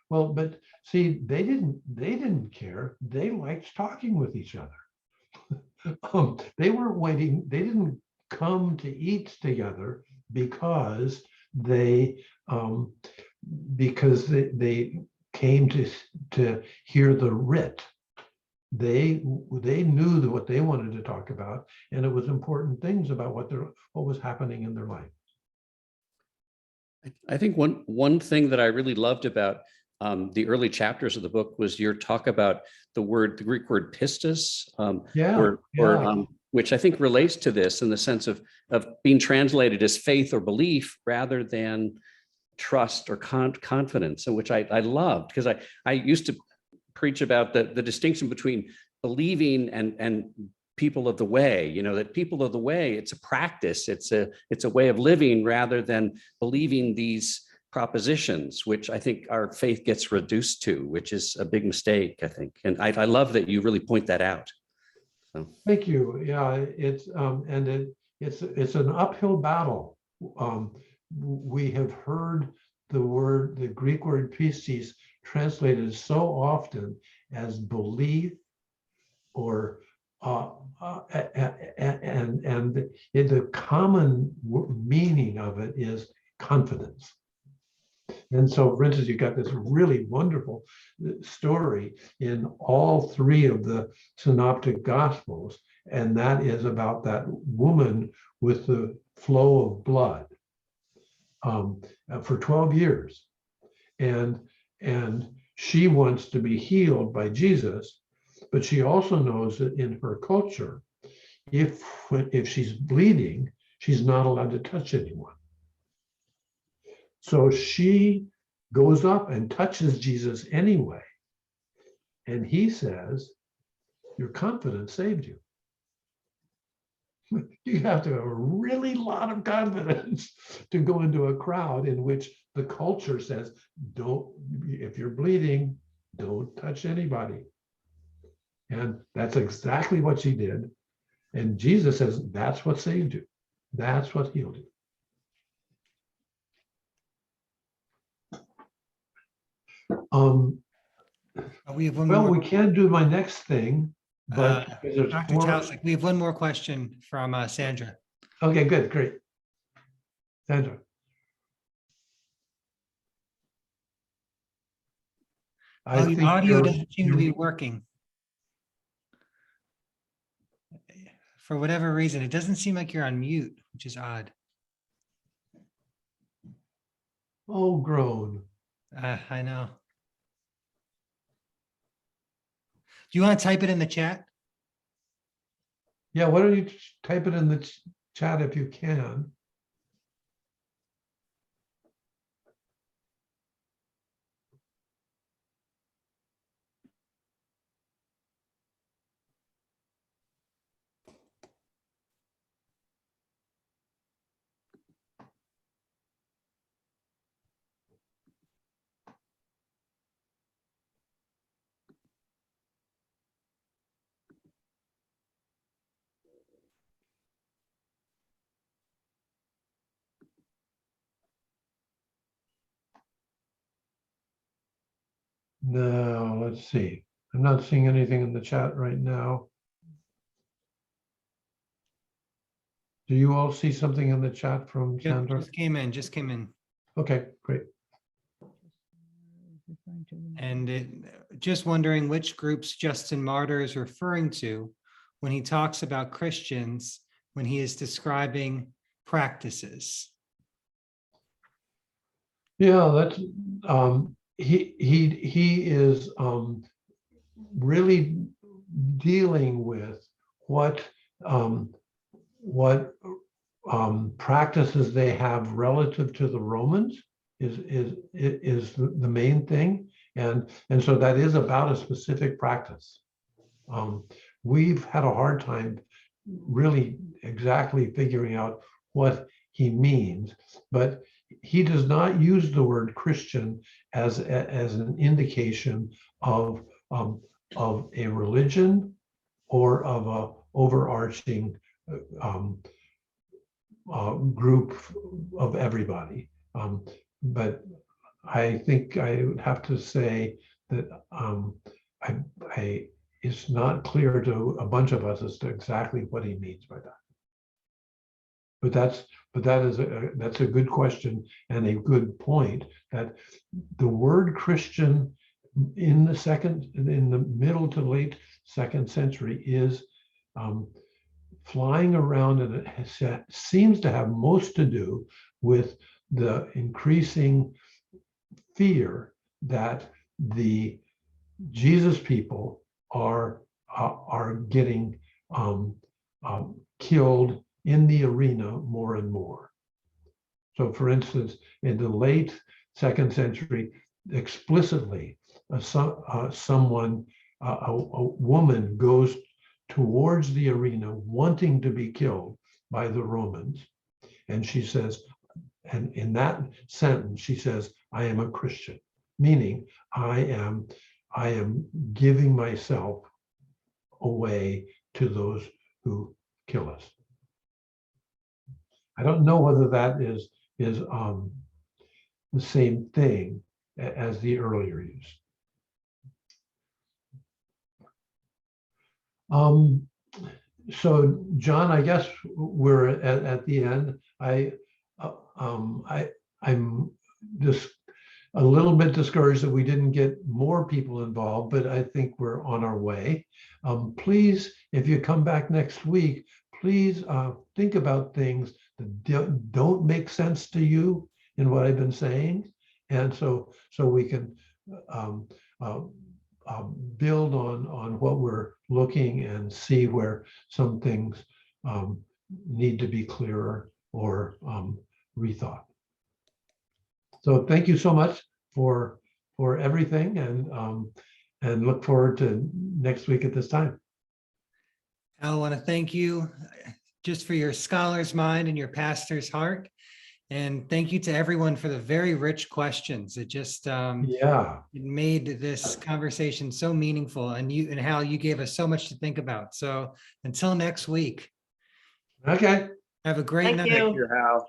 well, but see, they didn't care. They liked talking with each other. They weren't waiting, they didn't come to eat together because they came to hear the writ. They knew that what they wanted to talk about, and it was important things about what was happening in their life. I think one thing that I really loved about the early chapters of the book was your talk about the Greek word pistas, which I think relates to this in the sense of being translated as faith or belief rather than trust or confidence, and which I loved, because I used to preach about the distinction between believing and people of the way. You know, that people of the way, it's a practice, it's a way of living rather than believing these propositions, which I think our faith gets reduced to, which is a big mistake, I think. And I love that you really point that out. So. Thank you. Yeah, it's an uphill battle. We have heard the Greek word pistis translated so often as belief or and the common meaning of it is confidence. And so, for instance, you've got this really wonderful story in all three of the synoptic gospels, and that is about that woman with the flow of blood for 12 years. And she wants to be healed by Jesus, but she also knows that in her culture, if she's bleeding, she's not allowed to touch anyone. So she goes up and touches Jesus anyway. And he says, your confidence saved you. You have to have a really lot of confidence to go into a crowd in which the culture says, if you're bleeding, don't touch anybody. And that's exactly what she did. And Jesus says, that's what saved you. That's what healed you. We have one Well, more. we can do my next thing, but there's Dr. four. Taussig, we have one more question from Sandra. Okay, good, great. Sandra. Well, your audio doesn't seem to be working. For whatever reason, it doesn't seem like you're on mute, which is odd. Oh, groan. I know. Do you want to type it in the chat? Yeah, why don't you type it in the chat if you can? No, let's see. I'm not seeing anything in the chat right now. Do you all see something in the chat from Sandra? Just came in. Okay, great. And just wondering which groups Justin Martyr is referring to when he talks about Christians, when he is describing practices. Yeah, that's he is really dealing with what practices they have relative to the Romans is the main thing. And so that is about a specific practice. We've had a hard time really exactly figuring out what he means, but he does not use the word Christian as an indication of a religion or of a overarching group of everybody. But I think I would have to say that it's not clear to a bunch of us as to exactly what he means by that. But that's a good question and a good point, that the word Christian in the middle to late 2nd century is flying around, and it seems to have most to do with the increasing fear that the Jesus people are getting killed in the arena more and more. So, for instance, in the late 2nd century, explicitly, a woman goes towards the arena wanting to be killed by the Romans, and she says, and in that sentence, she says, "I am a Christian," meaning I am giving myself away to those who kill us. I don't know whether that is the same thing as the earlier use. So John, I guess we're at the end. I'm just a little bit discouraged that we didn't get more people involved, but I think we're on our way. Please, if you come back next week, please think about things that don't make sense to you in what I've been saying, and so we can build on what we're looking and see where some things need to be clearer or rethought. So thank you so much for everything, and look forward to next week at this time. I want to thank you just for your scholar's mind and your pastor's heart. And thank you to everyone for the very rich questions. It just Yeah. it made this conversation so meaningful, and how you gave us so much to think about. So until next week. Okay. Have a great night. Thank you, Hal.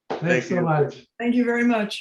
Thanks so much. Thank you very much.